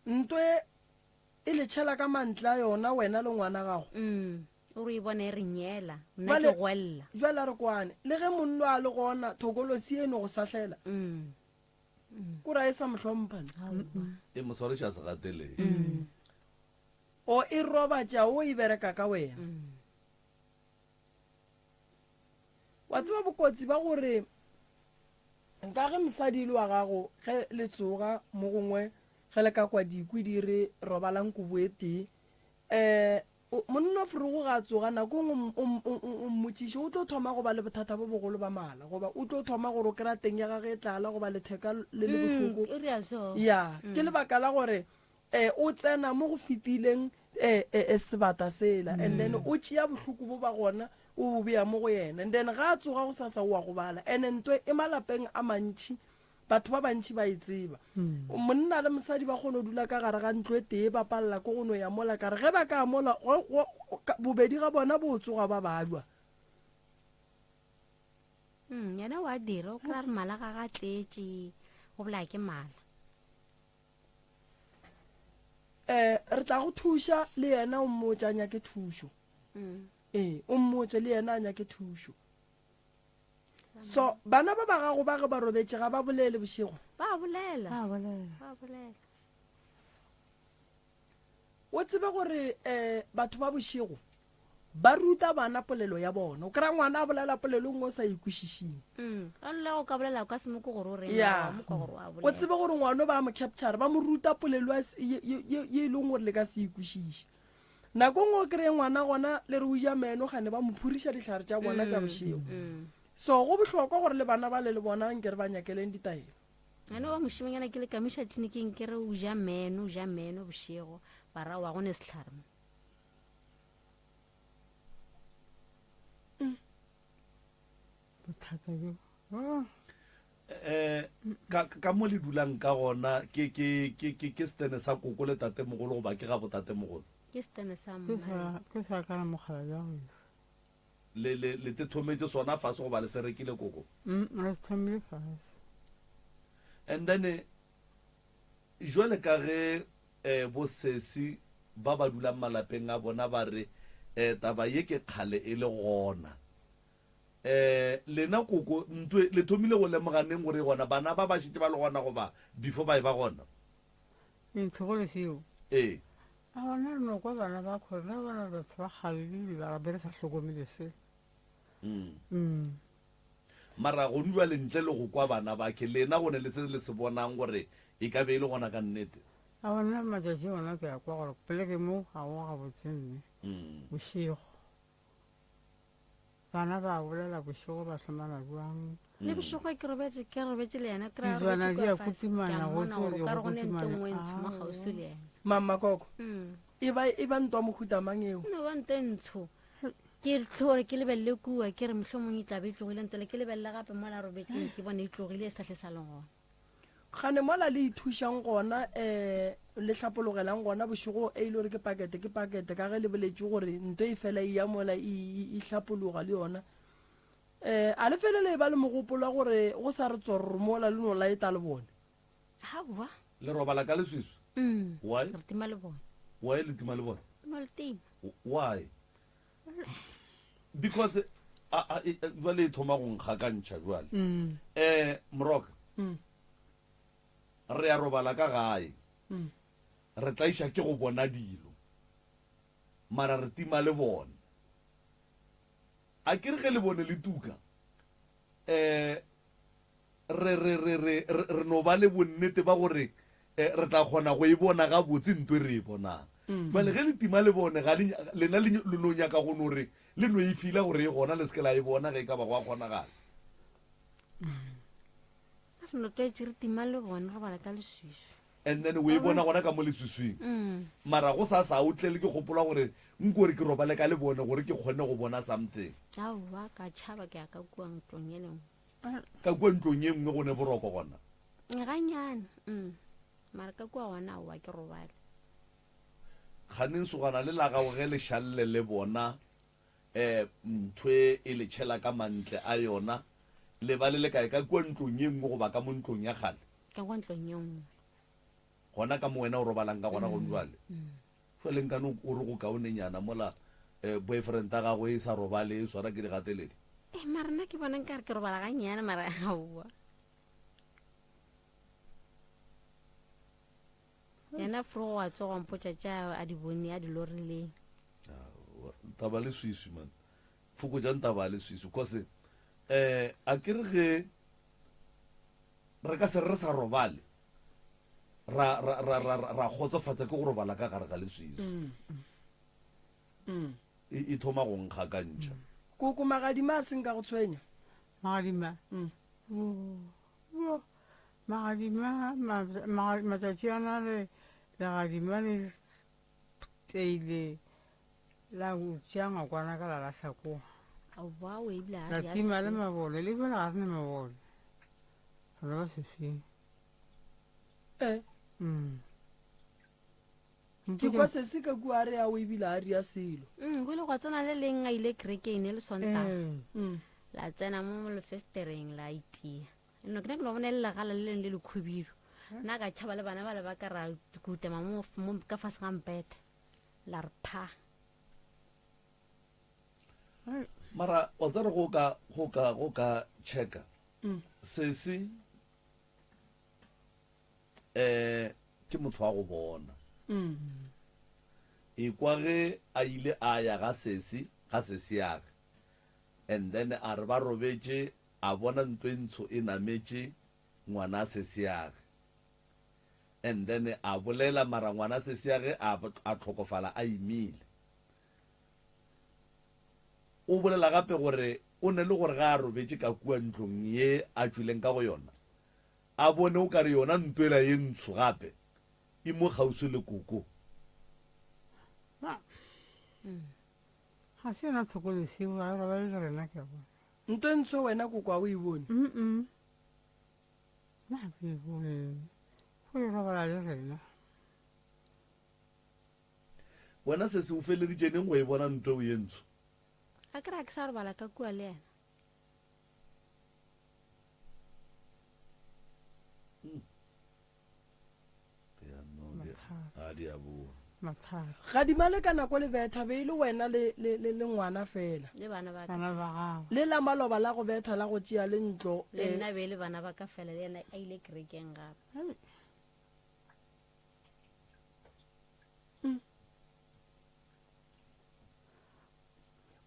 ntwe e le tšhela ka mantla yona wena le ngwana gago o re e bona e re nyela nna Jwale- ke gwella jwale re kwane le ge monno a le gona thokolosi eno go sahlela kora e sa mohlomphane e moswareša se gateleng o e robatša o e bereka ka wena wa tseba bokotsi ba gore nka ge mosadi le wa gago ge le tsoga mo gongwe ge le ka kwa dikwi di re robalang kobo e tee monna forogo ga a tsoga nako ngwe o mmotšiše o tlo thoma go ba le bothata bo bogolo ba mala goba o tlo thoma gore o kry-a teng ya gage e tlala goba letheka le le bohloko e rea so ya ke lebaka la gore o tsena mo go fetileng sebata sela and then o tšea bohloko bo ba gona o bea mo go yena and then ga a tsoga go sasa o a go bala and ntwe e malapeng a mantšhi batho ba bantšhi ba e tseba monna le mosadi ba kgone o dula ka gare ga ntlo e tee ba palela ko go no ya mola kare ge ba ka mola bobedi ga bona bo tsoga ba balwa yena wa dira o kry-a re mala ga ga tletše go bola ke mala re tla go thuša le yena o mmotse a nyake thušo o mmotse le yena a nyake thušo so bana ba ba gago ba ge ba robetse ga ba bolele bošego ba bolela a bolela ba bolela o tsebe gore batho ba bošego ba ruta bana polelo ya bona o kry-a ngwana a bolela polelo ngwe o sa ikwešišing a lela go ka bolela o ka se moko gore o reng ya moka gore wa o bolela tsebe gore ngwana ba mo capture ba mo ruta polelo ye e leng gore le ka se ikwešiše nako ngwe o kry-e ngwana gona le re o ja meno gane ba mo phuriša ditlhare tša bona tša bošego so go bohlokwa gore le bana ba le bona nke re ba nyakeleng ditaelo ane wa mošimanyana ke le kamiša tleliniking ke re o ja meno bošego ba ra wa gone setlhare bothata jo ka mo le dulang ka gona ke stene sa koko le tatemogolo goba ke ga bo tatemogolo ke setane sa mma ke sa kana mogala ja go le te thometse sona fase go ba le se rekile koko re se thomile fase. and then jwale ka ge bo sesi ba ba dulang malapeng a bona ba re taba ye ke kgale e le gona lena koko ntwe le thomile go lemoganeng gore gona bana ba ba šetse ba le gona goba before ba e ba gona ntho go le seo ee a gona re no kwa bana ba kgona bona batho ba kgalile ba be re sa hlokomele se. mara go nwa le ntle le go kwa bana ba ke lena go ne le se le se bonang gore e ka be e le gona ka nnete a gona matšatši ona ke ya kwa gore pele ke mo ga go ga botsenne bošego bana ba bolela bošego ba hlomana jwang le bošego ke robetse le yena ke Dizwana di a kutimana go tlo ka re go ne kutimana. ntho nngwe ntsho mo gausi le yena mama koko e ba ntwa mohuta mang eo no ba nte ntsho ke tlhore ke lebelele kua ke re mohlomong e tla be e tlogile ntole ke lebelela gape mo la robetseng ke bone e tlogile e satlhe sa leng gona gane mola le ithušang gona le hlapologelang gona bošego e ile gore ke pakete ka ge le boletse gore ntho e fela e ya mola e hlapologa le yona a le felele e ba le mogopolo wa gore go sa re tsororo mola le no la e ta le bone hawa le robala ka leswiso why re tima le bone why le tima le bona mo le tima why because jwale e thoma go nkga ka ntšha jwale moroka re ya robala ka gae re tla iša ke go bona dilo mara re tima le bone a ke re ge le bone le tuka re no ba le bonnete ba gore re tla kgona go e bona ga botse ntwe re e bonang jale ge le tima le bone lena le no nyaka go no re le no e fila gore e gona le seke la e bona ge e ka ba go a kgonagala re no tlwaetse re tima le bone re bala ka leswiso and then o e bona gona ka mo leswiswing mara go sa o tle le ke gopola gore nkore ke robale ka le bone gore ke kgone go bona something aowa ka tšhaba ke ya ka kua ntlong e lengwe ka kua ntlong e nngwe go ne boroko gona ganyane mara ka kua gona aowa ke robale kganeng sogana le lagago ge le šalle le bona ntho e le tšhela ka mantle a yona le ba le le kae ka kua ntlong e nngwe goba ka mo ntlong ya kgale ka kwa ntlong e nngwe gona ka mo wena o robalang ka gona go jwale feleng kane o re go kaonenyana mola boyfriend a gago e sa robale e swara ke digateledi mara nna ke bona nkare ke robala ganyane mara aowa yena foro wa tsoga mpotsa tša a di bone a di lorileng taba le swiswi man fokojang taba le swiswi cause a ke re ge re ka se re sa robale ra khotsofatsa ke go robala ka gare ga leswiswi e thoma go nkga ka ntšha koko magadima a seng ka go tshwenya magadima magadima matšatši ana legadima le teile la utša ngakwana ka la lahlakoa aowa o ebile a la re tima le mabole le bona ga re ne mabole re ba sefeng ke kwa sese ka kua a re a o ebile a ria selo go le gwa tsena le leng a ile kerekene le sontaga la tsena mo lefestereng la itia no ke ne ke lo bona le legala le leng le lekhubilo nna ka tšhaba le bana ba le ba ka ra kutema mo ka fase ga mpeta la re pha mara o tsere go ka checka sese ke motho wa go bona e kwa ge a ile a ya ga sese yage and then a re ba robetse a bona ntwentsho e nametše ngwana sese yage and then a bolela mara ngwana sese yage a tlhokofala a imile o bolela gape gore o ne le gore ga a robetse ka kua ntlong ye a tswileng ka go yona a bone o ka re yona ntwela ye ntsho gape e mo kgauso le koko ga se yona tshokoleseo ga robale le rena ke bona nto e ntsho wena koko a o e bone nna ke e bone go e robala le rena wena se se o feleditšeneng go e bona ntwe o ye ntsho a kry-a ke sa robala ka kua le ena di a boa mathata gadimale ka nako le betha be ile wena le ngwana fela le bana ba ka bana ba gago le la maloba la go betha la go tšea le ntlo le nna be le bana ba ka fela le ena a ile kerekeng gape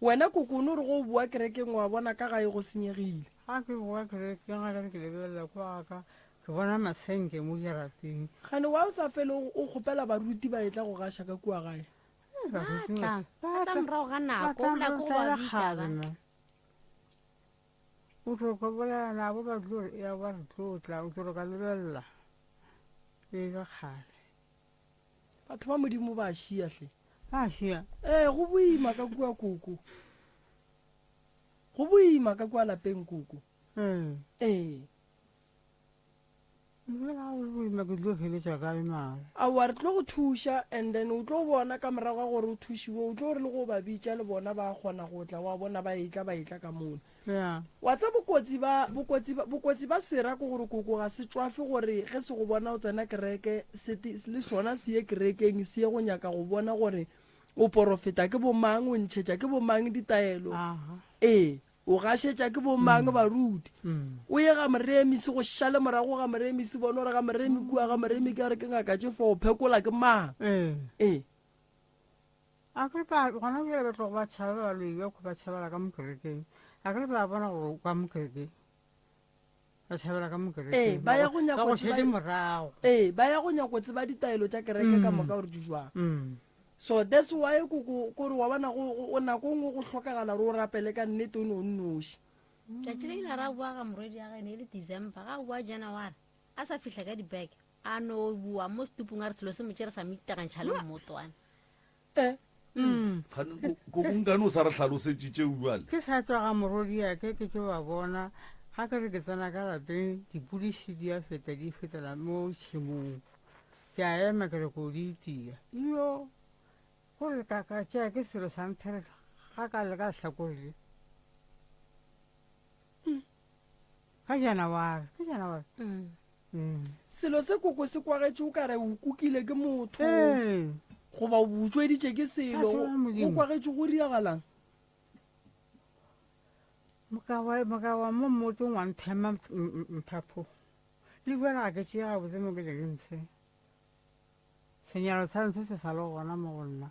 wena kokone re go bua kerekeng wa bona ka gae go senyegile ga ke boa kerekeng ga ke lebelela kwa aka ke bona masenke mo jarateng gane wa o sa fele o kgopela baruti ba e tla go gaša ka kua gae tla morago ga nako o bola ko go ba bitša ba o tlo ko bolela nabo ba tlo ya ba re tlotla o tlo ka lebelela e ka kgale batho ba modimo ba šiahle ba šia go boima ka kua koko go boima ka kua lapeng koko boima ke tlo feletša kae mare a wa re tlo go thuša and then o tlo bona ka morago ga gore o thušiwe o tlo re le go ba bitša le bona ba kgona go tla wa bona ba etla ka mona ya wa tsa bokotsi ba sera ko gore koko ga se tswafe gore ge se go bona o tsena kereke le sona se ye kerekeng se ye go nyaka go bona gore o porofeta ke bomang o ntšhetša ke bomang ditaelo o gašetša ke bomang baruti o ye ga moremi se go šale morago ga moremi se bone gore ga moremi kua ga moremi ka re ke ngaka tše fo o phekola ke mang a ke ba gona bjale ba tlo go ba tšhaba ba loiwa ko ba tšhabela ka mokerekeng a ke ba bona gore ka mokerekeng ba tšhabela ka mokerekeng ba ya go nyaka go šetse morago ba ya go nyako tseba ditaelo tša kereke ka moka gore di jwang so that's why kore wa bona o nako ngwe go tlhokagala re o rapele ka nnete o ne o nnoši tšatši le ile ra bua ga morwedi ya gane e le december ga bua january a sa fitlha ka dibeke a no bua mo setupong a re selo se motse re sa meitagantšha le mmotwana kokonkane o sa re tlhalosetše tšeo jale ke sa tswa ga morodi yake ke tse wa bona ga ke re ke tsena ka lapeng dipodiši di a feta di fetela mo tšhimong ke a ema ke re ko di itia iyo gore kaka tšea ke selo sa nthere ga ka le ka hlakorele ka janaware selo se koko se kwagetše o kare o kukile ke motho goba o botsweditše ke selo go kwagetše go diagalang mokawa mo mmotong wa nthema mphapho le buela ga ke tšea gabotse mo ke lekentshe senyalo sa ntshe se sa le gona mo go nna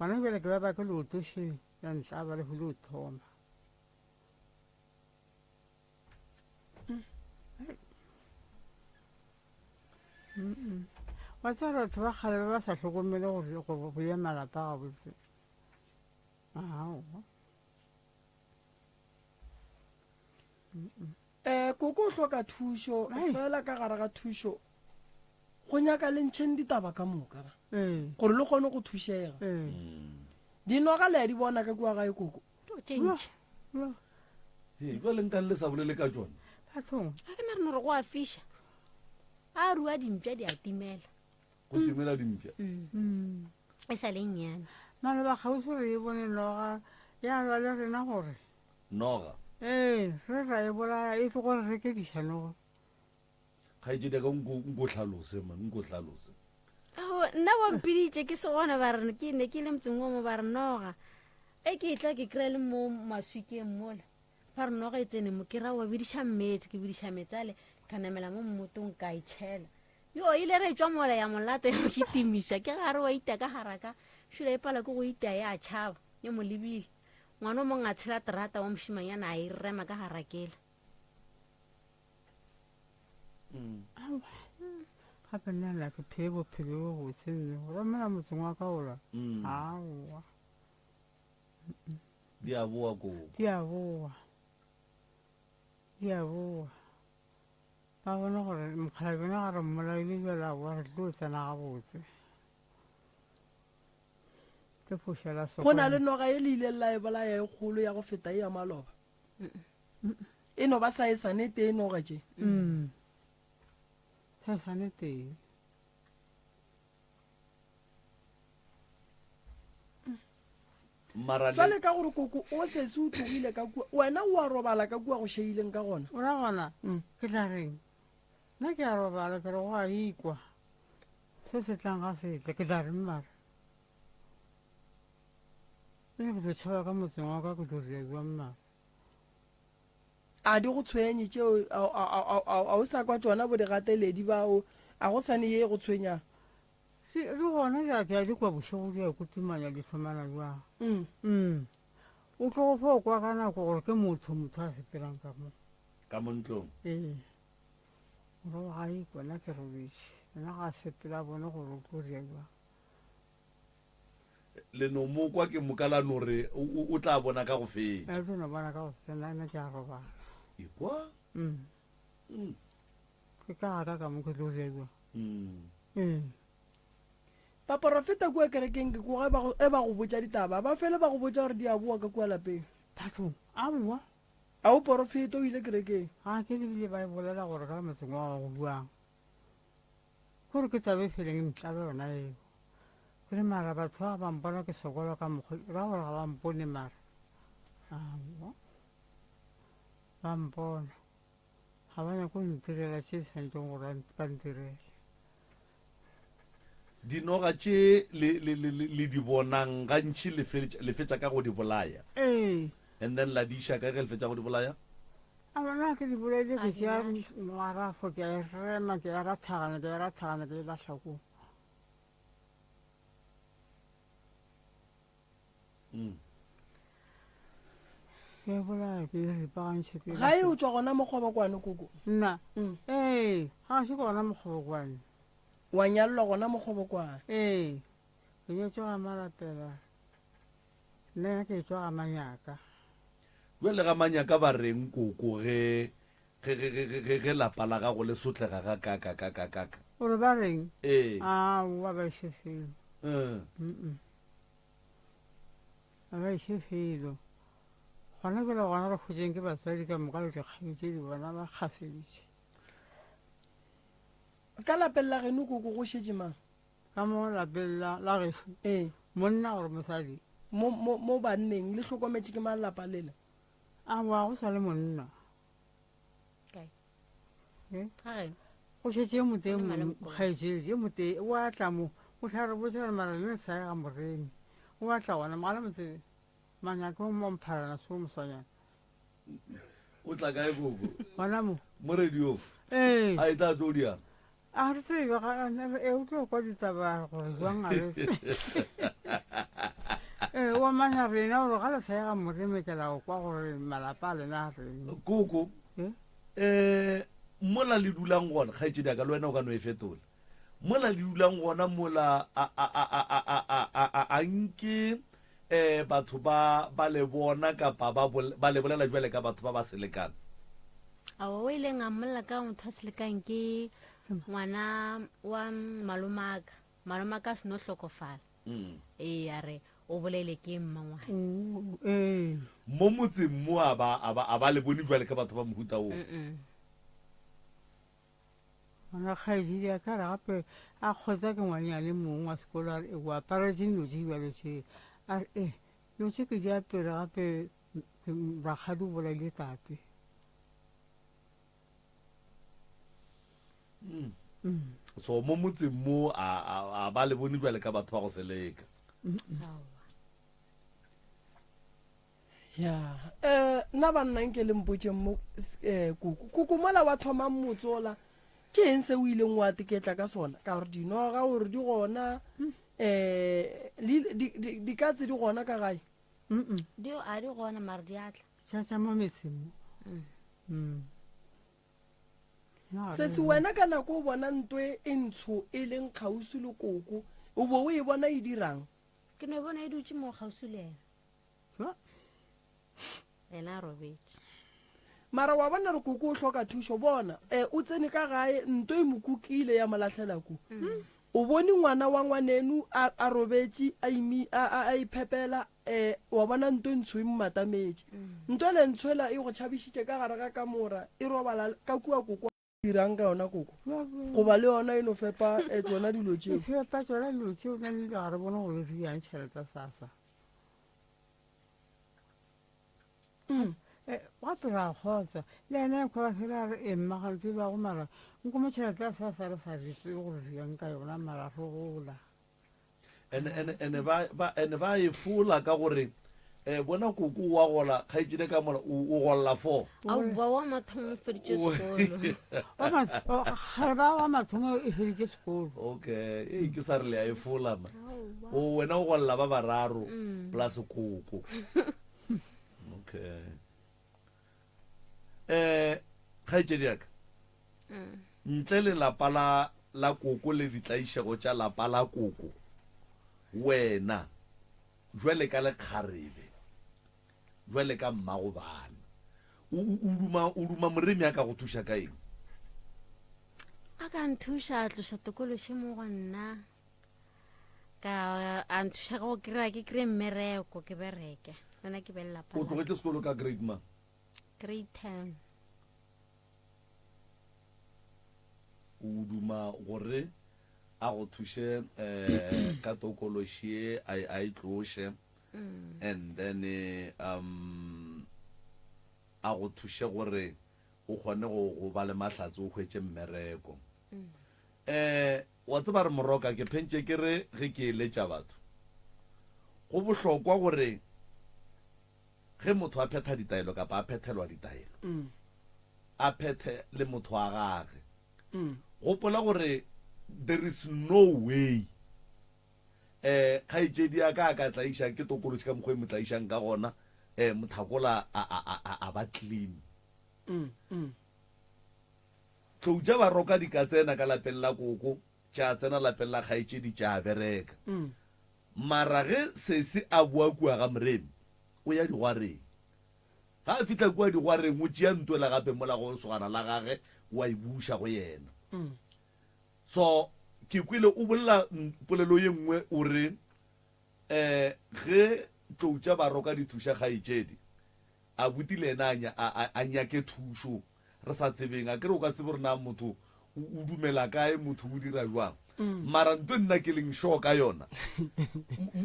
gona bjale ke ba ba ke leotošeng ya ntšaba le go le o thoma wa tsaya batho ba kgale ba ba sa tlhokomele go ya malapa gabotse koko o hloka thušo fela ka gare ga thušo go nyaka le ntšheng ditaba ka moka ba gore le kgone go thušega dinoga le ya di bona ka kua gae koko jale nkane le sa bolele ka tsone bathong a ke nare gore go a fiša a rua dimpša di a timela go timela dimpša e sa le nnyane mane ba kgausi re e bone noga ya lwa le rena gore noga re ra e bolaya e tlo gore re ke dišanogo kgaetšedi ka nko tlhalose man nko tlhalose nna bompiditše ke se gona ba re ke ne ke le motseng o mo ba re noga e ke tla ke kry-e le mo maswikeng mola ba re noga e tsene mo ke ra wa bediša mmetse ke bediša metse ale ka namela mo mmotong ka itšhela yo ile re tswa mola ya molata ya ke timiša ke gare wa ita ka haraka šula e pala ke go ita ya tšhaba ye mo lebile ngwana o mongwe a tshela terata wa mošimanyana a e rema ka harakela gape nna la ke phee bophelo bo botsenne go romela motseng wa ka ola aowa di a boa koo di a boa ba bona gore mokgalabena ga re mmolaile jala wa re tlo tsena gabotse ke fošela go na le noga e le ile la e bolaya e kgolo ya go feta e ya maloba e no ba sa e sanete e noga tše sa sane teng mara jwale ka gore koko o sese o tlogile ka kua wena o a robala ka kua go sheileng ka gona o ra gona Mm. ke tla reng nna ke a robala ke re go a ikwa se se tlang ga setle ke tla reng mara ene ke tlo tšhaba ka motseng wa ka ke tlo rewa mmara a di go tshwenye tšeo a o sa kwa tsona bo digateledi bao a go sane ye go tshwenyang le gona jake a di kwa bošego di ya kotumanya di tlhomana jwang o tlo go fa o kwa ka nako gore ke motho a sepelang ka mo ka mo ntlong ee ore ga ikwa nna ke robetse nna ga sepela bone gore o tlo ria jwang leno mo kwa ke mokalano re o tla bona ka go fetša a tlo no bona ka go tsena nna ke a robala ekwa ke ka ga ka mo ke tlo ria jwang baporofeta kua kerekeng ke koga e ba go botsa ditaba ba fele ba go botsa gore di a boa ka kua lapeng bathong a boa a o porofeta o ile kerekeng ga ke lebile ba e bolela gore ka motseng wa go buang gore ke tsabe feleng ntlabe yona eo kore mara batho ba bampona ke sokola ka mokgwa ra gore ga bampone mara bampona ga ba nyako ntirela tše santseng gore ba ntirele dinoga tše le di bonang gantši le fetša ka go di bolaya and then la di iša ka ge le fetša go di bolaya a bona ke di bolele ke tšea marafo ke a e rema ke ya rathagana ke e latlhakong ke e bolaya ke e ripagantšhe ga e o tswa gona mokgoba kwane koko nna ga se gona mokgobokwane wa nyalelwa gona mokgobo kwane ke nyetšwa ga malapela nna ke tšwa ga manyaka bjale ga manyaka ba reng koko ge lapa la gago le sotlega ga kaka gore ba reng wa ba iše felo ba iše felo gona ke le gona re kgotseng ke batswadi ka moka le dikgabe tše di bona ba kgaseditše ka lapeng la geno koko go šetse mang ka mo lapeng la geso monna gore mosadi mo banneng le hlokometse ke malapa lela a wa go sa le monna go šetse ye moteng kgaetsedi ye mote o a tla mo o tla re botse gore mara le sa ga moremi o a tla gona magala motsebe manyaka o mompharana se o mosanyana o tla kae koko gona mo mo radio a e tla tlo diang a re tsebe o tlo kwa ditaba gore jwang a letse wa manya rena gore ga le sa ga moremi ke la o kwa gore malapa a lena a reng koko mola le dulang gona kgaetsedi ka le wena o ka no e fetola mola le dulang gona mola a nke batho ba le bona kapa ba le bolela jwale ka batho ba ba selekana ao o ileng a mmolela ka motho a selekang ke ngwana wa malomaka a seno hlokofala a re o bolele ke mmangwane mo motseng mo a ba le bone jwale ka batho ba mohuta o gona kgaetsedi a ka re gape a kgotsa ke ngwaneane mongwe wa sekolo a re o aparetse dilo tse dibalo tse a re dilo tse ke di apere gape rakgadi o bolaile tate so mo motseng mo a ba le bone jwale ka batho ba go seleka ya nna ba nnang ke lempotšeng mo koko mola wa thoma motsola ke eng se o ileng wa teketla ka sona ka gore dinoga gore di gona di katse di gona ka gae a di gona mare di atla tšhatša mo metseng sese wena ka nako o bona ntwe e ntsho e leng kgausi le koko o bo o e bona e dirang ke no e bona e dutse mo kgausi le ena a robetse mara wa bona re koko o hloka thušo bona o tsene ka gae nto e mokukile ya molatlhela ku o bone ngwana wa ngwanenu a robetse a iphepela wa bona nto ntsho e mmatametse nto e le ntshwela e go tšhabišitše ka gare ga kamora e robala ka kua koko dirang ka yona koko goba le yona e no fepa tsona dilo tšeo fepa tsona dilo tšeo na le gare bona gore re yang tšhelete sasa gape ra kgotsa le ene kgwa fela re emma ga ntse ba go mara nko mo tšhelete a sa re sa retse gore re yang ka yona mara re gola ene ba e fola ka gore bona koko wa gola kgaitsile ka mola o golla 4 a bua wa mathomo feditse sekolo ga ba wa mathomo e feditse sekolo okay ke sa re le a e fola ma o wena o golla ba bararo plus koko okay kgaitsedi yaka ntle le lapa la koko le ditlaišego tša lapa la koko wena jwale ka lekgarebe jwale ka mmago bana o duma moremi a ka go thuša ka eng a ka nthuša a tloša tokološe mo go nna ka a nthuša ka go kry-a ke kry mmereko ke bereke nna ke belelapa o tlogetse sekolo ka grade ma grade 10 o duma gore a go thuše ka tokološie a e tloše and then a go thuše gore o kgone go ba le mahlatse o hwetše mmereko wa tseba re moroka ke phentše ke re ge ke eletša batho go bohlokwa gore ge motho a phetha ditaelo kapa a phethelwa ditaelo a phethe le motho wa gage gopola gore there is no way kgaitsedi ya ka tlaiša ke tokološi ka mokgwa e mo tlaišang ka gona mothakola a ba clean tloutša ba roka di ka tsena ka lapeng la koko tša tsena lapeng la kgaitsedi tša bereka mara ge sese a boa kua ga moremi o ya digwareng ga a fitlha kua digwareng o tšea ntwela gape mola go sogana la gage wa e buša go yena so ke kwile o bolela polelo ye nngwe o re ge tloutša ba roka dithuša kgaitsedi a butile ena a nyake thušo re sa tsebeng a kere o ka tsebe rena motho o dumela kae motho o dira jwang mara nto nna ke leng sure ka yona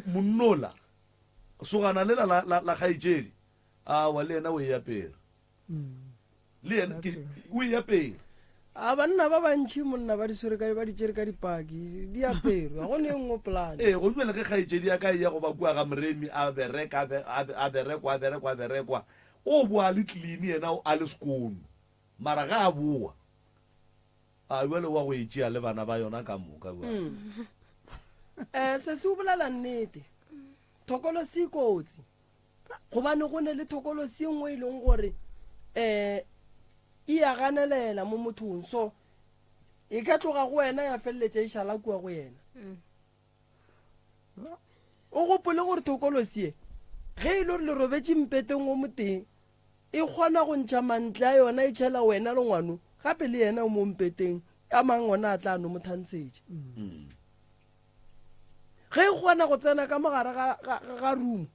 monnola sogana lela la kgaitsedi awa le ena o e apere le ena o e apere a banna ba bantšhi monna ba diswere ba ditšere ka dipaki di aperwe ga go ne ngwe polane go jwele ge kgaitsedi ya ka ya go ba kua ga moremi a berekwa o boa le clean yena a le sekono mara ga a boa a jwele wa go e tšea le bana ba yona ka moka se se o bolela nnete thokolosi e kotsi gobane go ne le thokolosi e nngwe e leng gore e ya ganelela mo mothong so e ka tloga go wena ya feleletša e šala kua go yena o gopole gore thokolosi e ge e le gore le robetse mpeteng o moteng e kgona go ntšha mantle a yona e tšhela wena le ngwano gape le yena o mo mpeteng a mang ona a tla no mothantsetse ge e kgona go tsena ka mogare ga rumo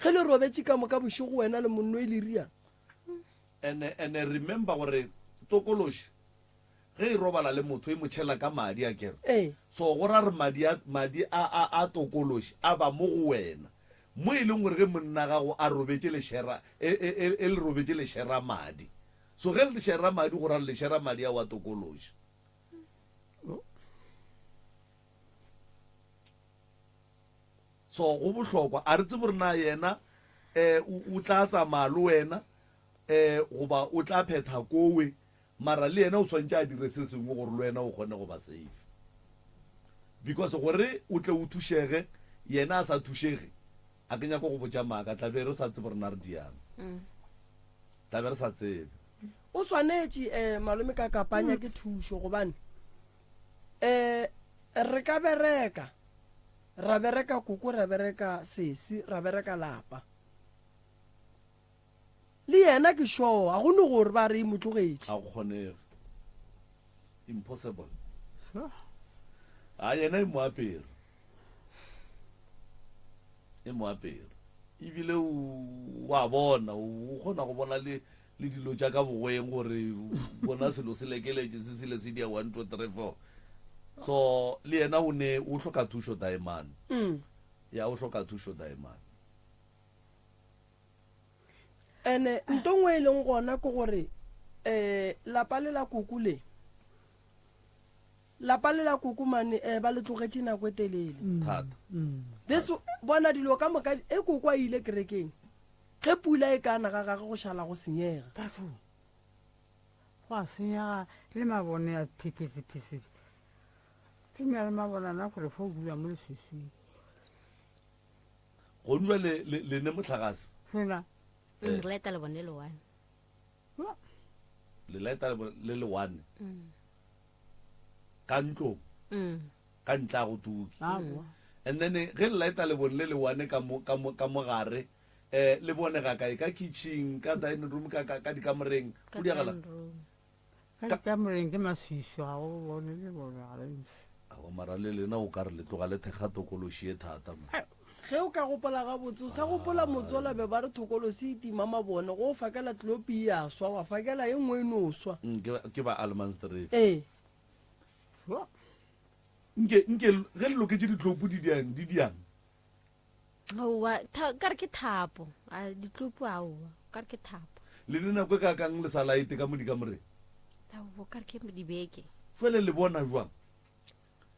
ge le robetse ka moka bošego wena le monno e le riang ene remember gore tokološi ge e robala le motho e mo tšhela ka madi a kere so go ra re madi a tokološi a ba mo go wena mo e leng gore ge monna gago a robetse lešera e le robetse lešera madi so ge le šera madi go ra le šera madi a wa tokološi so go bohlokwa a re tsebe rena yena o tla tsamaya le wena goba o tla phetha kowe mara le yena o swantse a dire se sengwe gore le wena o kgone go ba safe because gore o tle o thušege yena a sa thušege a ke nyako go botša maaka tlabe re sa tsebe rena re diang tlabe re sa tsebe o swanetše malome ka kapanya ke thušo gobane re ka bereka ra bereka koko ra bereka sesi ra bereka lapa le yena ke sure ga gone gore ba re motlogetše a go kgonege impossible a yena e mo apere ebile wa bona o kgona go bona le dilo tša ka bogoeng gore bona selo se lekeletše se sele se dia 1 2 3 4 so le yena o ne o hloka thušo daemane ya o hloka thušo daemane ene nto ngwe e leng gona ke gore lapa le la kuku le lapa le la kuku mane ba le tlogetse nako e telele thata this bona dilo ka moka e kuku a ile kerekeng ge pula e kana ga gage go šala go senyega batho go a senyega le mabone a phephetsephese tlime le mabone ana gore fa o dula mo leswiswing go nwa le ne motlhagase fela re laeta le bone le one le laeta le le one ka ntlong ka ntla go tuki aowa and then ge le laeta le bone le le one ka mo gare le bone ga kae ka kitchen ka dining room ka dikamoreng go diagala ka dikamoreng ke maswiswi ga go bone le bone ga le ntse ao mara le lena o ka re le tloga le thekga tokološi e thata ge o ka gopola gabotse o sa gopola motsola be ba re thokolo se itima mabone go o fakela tlopi ya swa wa fakela e nngwe e no swa ke ba Allman Street nke ge le loketse ditlopo di diang aowa ka re ke thapo ditlopo aowa ka re ke thapo le le nako e ka kang le sa laete ka mo dikamoreng aowa ka re ke dibeke fele le bona jwang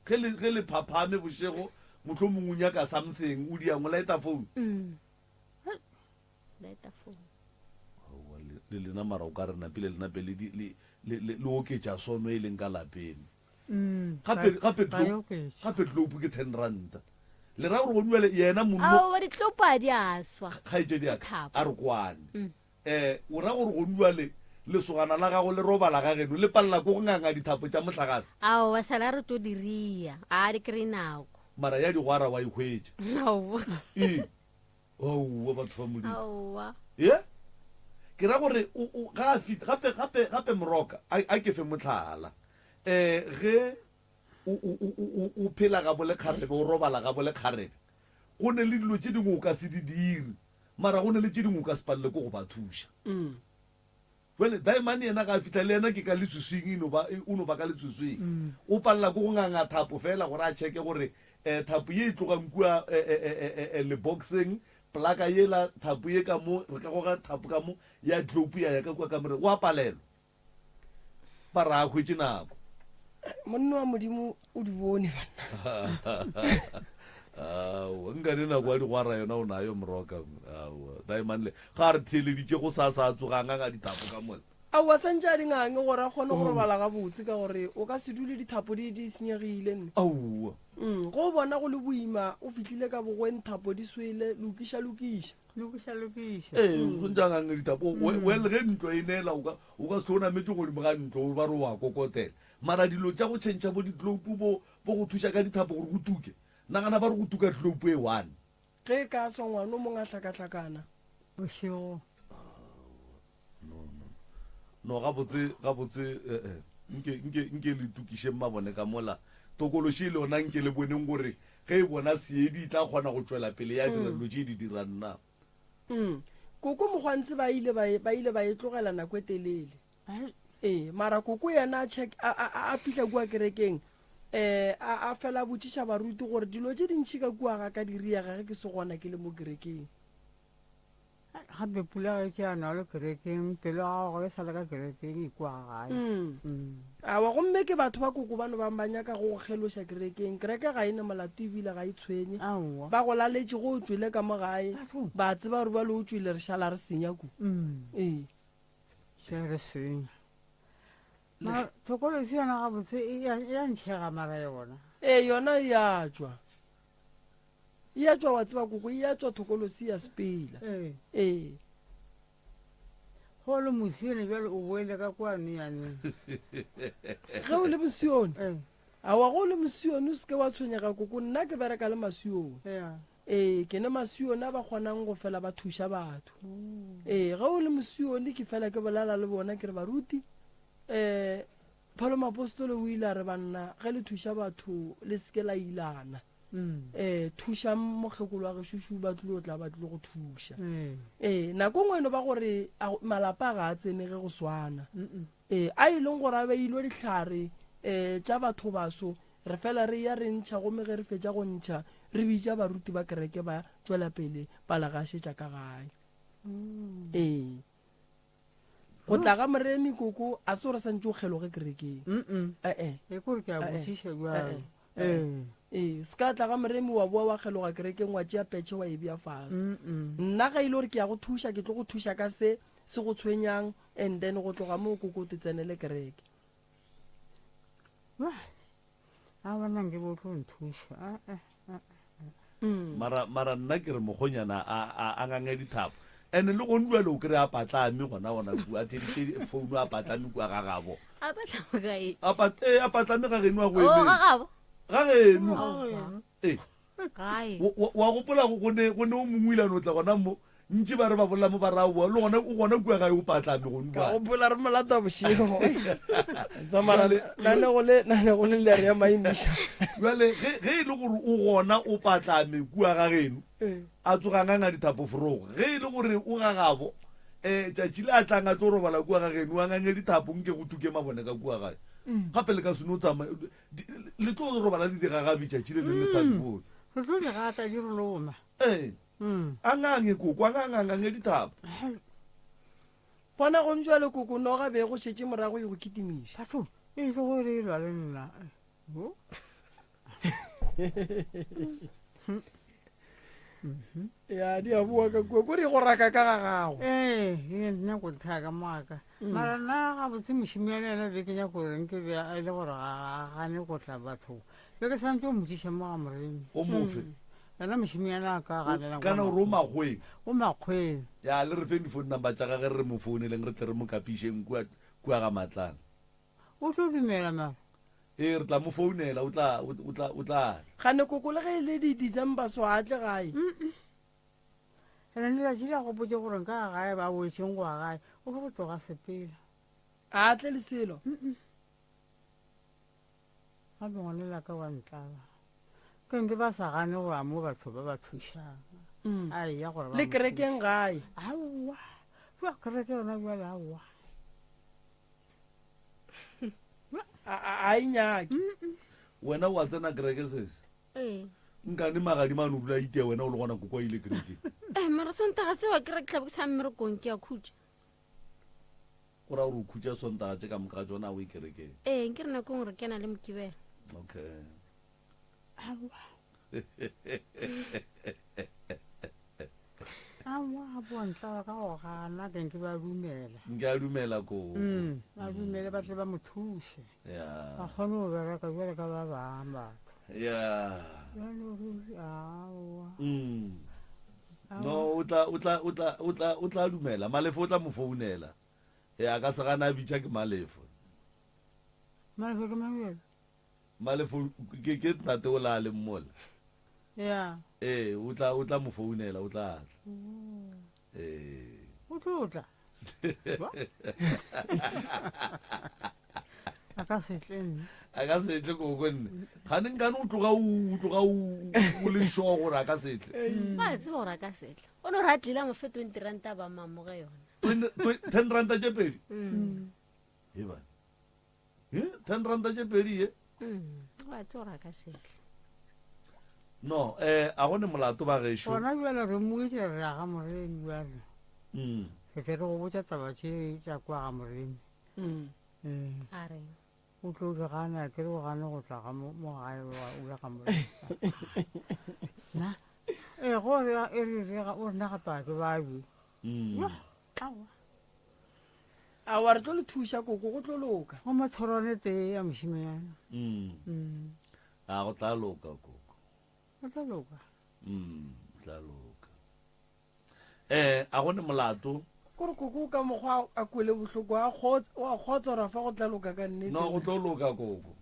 ge le phaphame bošego motlho mongwe o nyaka something o diang o laeta phone laeta phone le lena mara o ka re napile le nape le oketša sono e leng ka lapeng gape tlopo ke 10 ranta le ra gore go nwele yena monno aowa ditlopo a di a swa kgaetsedi aka a re kwane o ra gore go nwale lesogana la gago le robala ga geno le palela ko go nganga dithapo tša motlagase aowa sala re to diria a di kry nako mara ya digwara wa ikgwetša aowa owa batho ba modimo aowa ye ke ra gore ga a fit gape moroka a ke fe motlhala ge o phela ga bole kgarebe o robala ga bole kgarebe go ne le dilo tše dingwe o ka se di dire mara go ne le tše dingwe o ka se palele ko go ba thuša jale daemane yena ga a fitlha le yena ke ka leswiswing o no ba ka leswiswing o palela ko go nganga thapo fela gore a checke gore thapo ye e tlogang kua leboxeng plaka yela thapo ye ka mo re ka goga thapo ka mo ya tlopo ya ka kua kamore o a palelwa ba ra a hwetse nako monna wa modimo o di bone banna nkane nako ya digwara yona o nayo moroka daemanle ga re theeleditše go sa tsogang a dithapo ka mole aowa santse a dingange gore a kgone go robala gabotse ka gore o ka se dule dithapo di senyegile nne aowa go bona go le boima o fitlhile ka bogweng thapo di swele lokiša gontšangange dithapo well ge ntlo e neela o ka se tlo o nametse godimo ga ntlo ba re wa kokotela mara dilo tša go tšhentšha bo ditlopo bo go thuša ka dithapo gore go tuke nagana ba re go tuka tlopo e one ge e ka swa ngwane o mongwe a tlhakatlhakana bošego no gabotse nke le tukišeng mabone ka mola tokološi le yona nke le boneng gore ge e bona seedi e tla kgona go tšwela pele ya dira dilo tše di dirang na koko mogwantse ba ile ba e tlogela nako e telele mara koko yena a fitlha kua kerekeng a fela botšiša baruti gore dilo tše dintšhi ka kua ga ka diriaga ge ke se gona ke le mo kerekeng gape pula ge tše ana le kerekeng pelo ga go le sale ka kerekeng e kua gae awa gomme ke batho ba koko bano bang ba nyaka go go kgeloša kerekeng kereke ga ene molato ebile ga e tshwenye aowa ba go laletše go o tswile ka mo gae ba tseba gore ba le o tswile re šala re senya ku še re senya thokolosi yona gabotse ya ntšhega mara yona yona ya tswa wa tseba koko ya tswa thokolosi ya sepela go le mosione bjale o boele ka kwane yaneng ge o le mosione awa go le mosione o seke wa tshwenyega koko nna ke bereka le masione ke ne masione a ba kgonang go fela ba thuša batho ge o le mosione ke fela ke bolala le bona ke re baruti Paulo Mapostolo o ile a re banna ge le thuša batho le seke la ilana thuša mokgekolo wa gešošo ba tlile o tla ba tlile go thuša nako ngwe eno ba gore malapa ga a tsene ge go swana a e leng gore a beilwe dihlare tša batho baso re fela re ya re ntšha gome ge re fetša go ntšha re bitša baruti ba kereke ba tšwela pele ba lagašetša ka gae ee go tla ga moremi koko a se gore santse o kgeloge kerekeng ee e kore ke a botsiša jalo se ka tla ga moremi wa boa wa kgeloga kerekeng wa tšea petse wa e bea fase nna ga ile gore ke ya go thuša ke tlo go thuša ka se se go tshwenyang and then go tloga moo koko te tsenele kereke a bonang ke botlo nthuša mara nna ke re mogonyana a ngange dithapo and le gone jale o kry a patlame gona gona kua tsheditše founu a patlame kua ga gabo a batla gae a patlame ga geno a go o emeng ga gabo ga geno gae wa gopola go ne o mongwe ilane o tla gona mo ntši ba re ba bolela mo ba ra boa le gona kua gae o patlame gone ka gopola re molata bošego tsamara nane go le lere ya maemiša jale ge e le gore o gona o patlame kua ga geno a tsoganganga dithapo forogo ge e le gore o gagabo tšatši le a tlang a tlo robala kua ga geno a ngange dithapo nke go tuke mabone ka kua gae gape le ka sone o tsamaya le tlo robala le digagabi tšatši le le le sa dibone re tlo di gata di re loma a ngange koko a ngangangange dithapo bona go ntšwa le koko no gabe go šetse morago e go kitimiša batho e tlo gore e lwa le nna ya di a bua ka kua kore go raka ka ga gago e nna ko thaka moaka mara nna ga botse mošomi ya leena be ke nya goreng ke be e le gore ga gane go tla batho be ke santse o motsiša mo ga moremi o mofe ena mošomi yana ka ganelang kana gore o magweng o makgweng ya le re feng di-phone number tša gage re re mo founeleng re tle re mo kapišeng kua ga matlana o tlo dumela mara re tla mo founela o tla gane koko le ge e le di-december so a tle gae ene le latši la go botse gore ka gae ba wetšeng go a gae o go tloga sepela a tle le selo ga bengwane la ka wa ntlala kente ba sa gane go a mo batho ba ba thušang a eya gore le kerekeng gae aowa ba kereke yona bjale aowa a inyake wena wa tsena kereke sese nkane magadimane o dula itea wena o le gona koko ile kerekeng mara sontaga se wa kere ke tlabo ke sa mmerekong ke ya khutša gora gore o khutša sontaga tše ka moka tsona o ikerekeng nke re nakong gore ke na le mokibela okay aowa a boantlala ka go gana ke nke ba dumela nke a dumela ko ba dumele ba tle ba mo thuse ya ba kgone go bereka jale ka ba bang batho ya aowa no o tla dumela malefo o tla mo founela a ka se gana a bitša ke malefo malefe ke mabele malefo ke ntate o la a le mmola ya o tla mo founela o tla tla o tlotla a ka setlenne a ka setle koko nne gane nkane o tloga o le sure gore a ka setle ba tseba gore a ka setla o ne gore a tlile a mo fe 20 ranta ba mamoge yona 10 ranta tše pedi eba 10 ranta tše pedi ye ba tse gore a ka setla no a gone molato ba gešo gona bjale re moetse re a ga moremi bjale re tle re go botsa taba tše tša kwa ga moremi a re o tlo di gana ke re o gane go tla ga mo gae o ya ga moremi na gore e re rega o rena gapa ke babi a wa re tlo le thuša koko go tlo loka go matshorone tee ya mošimeyana a go tla loka koko o tla loka tla loka a gone molato kore koko ka mokgwa a kwele bohloko a kgotsa gore fa go tla loka ka nnete no go tlo loka koko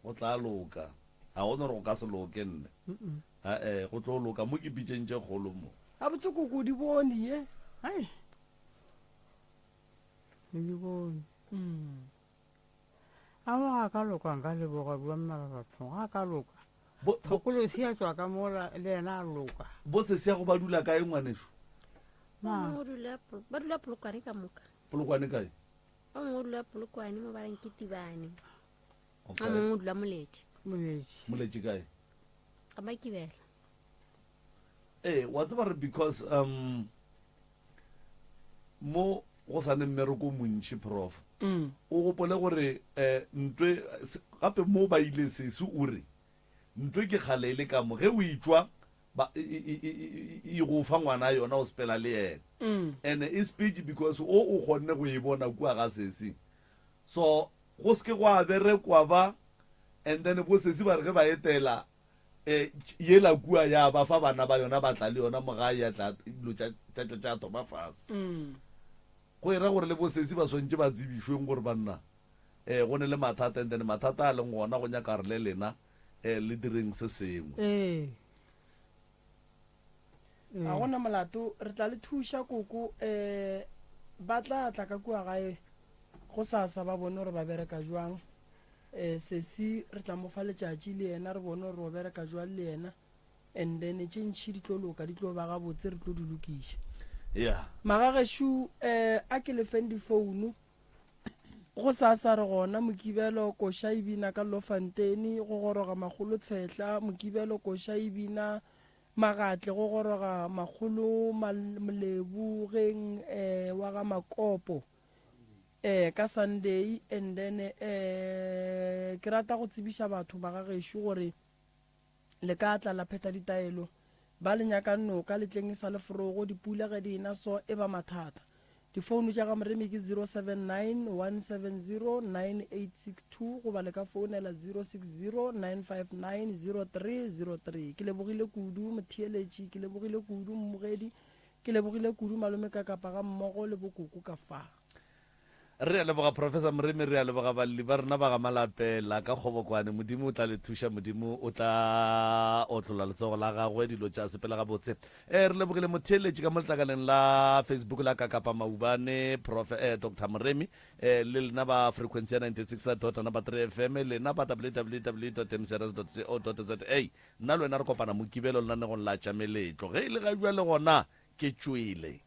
go tla loka a gone gore go ka se loke nne go tlo loka mo ke pitšeng tše kgolo mo a botse koko di bone ye ai di bone a ba ga ka loka nka leboga bua mmala bathong ga ka loka thokolo se ya tswa ka mola le ena a loka bo se se ya go ba dula kae ngwaneso ba dula polokwane ka moka polokwane kae ba mongwe o dula polokwane mo ba reng ke tibane a mongwe o dula moledi moletši kae ga makibela wa tseba re because mo go sa ne mmereko montšhi prof Mm. o gopole gore ntwe gape mo ba ile sese o re ntwe ke kgale e le ka mo ge o itswa e go fa ngwana yona o sepela le ena Mm. and e speech because o kgonne go e bona kua ga sese so go seke go a berekwa ba and then bo sese ba re ge ba etela yela kua ya ba fa bana ba yona ba tla le yona mogae ya tla dilo tša thoma fase Mm. go era gore le bo sese ba swantse ba tsebišweng gore banna go ne le mathata and then mathata a leng gona go nyaka re le lena le direng se sengwe ga gona molato re tla le thuša koko ba tla tla ka kua gae go sasa ba bone gore ba bereka jwang sesi re tla mo fa letšatši le yena re bone gore o bereka jwang le yena and then tše ntšhi di tlo loka di tlo ba gabotse re tlo di lokiša ya magagešo a ke lefeng difounu go sasa re gona mokibelo koša ebina ka lofantene go goroga magolo tshehla mokibelo koša ebina magatle go goroga magolo molebogeng wa ga makopo ka Sunday and then ke rata go tsebiša batho ba gagešo gore le ka tla la pheta ditaelo ba le nyakang noka letleng e sa le forogo dipula ge di ena so e ba mathata difounu tša ga moremi ke 079 170 9862 goba le ka founela 060 959 0303 ke lebogile kudu motheeletši ke lebogile kudu mmogedi ke lebogile kudu malome ka kapa ga mmogo le bokoko ka fa re a leboga professor moremi re a leboga balli ba rena ba ga malapela ka kgobokwane modimo o tla le thuša modimo o tla otlola letsogo la gagwe dilo tša sepela ga botse re lebogile motheeletši ka mo letlakaleng la facebook la ka kapa maubane prof dr moremi le lena ba frequency ya 96.3 fm lena ba www.mcrs.co.za nna le wena re kopana mo kibelo lenanegong la tšameletlo ge e le ga jwa le gona ke tšwele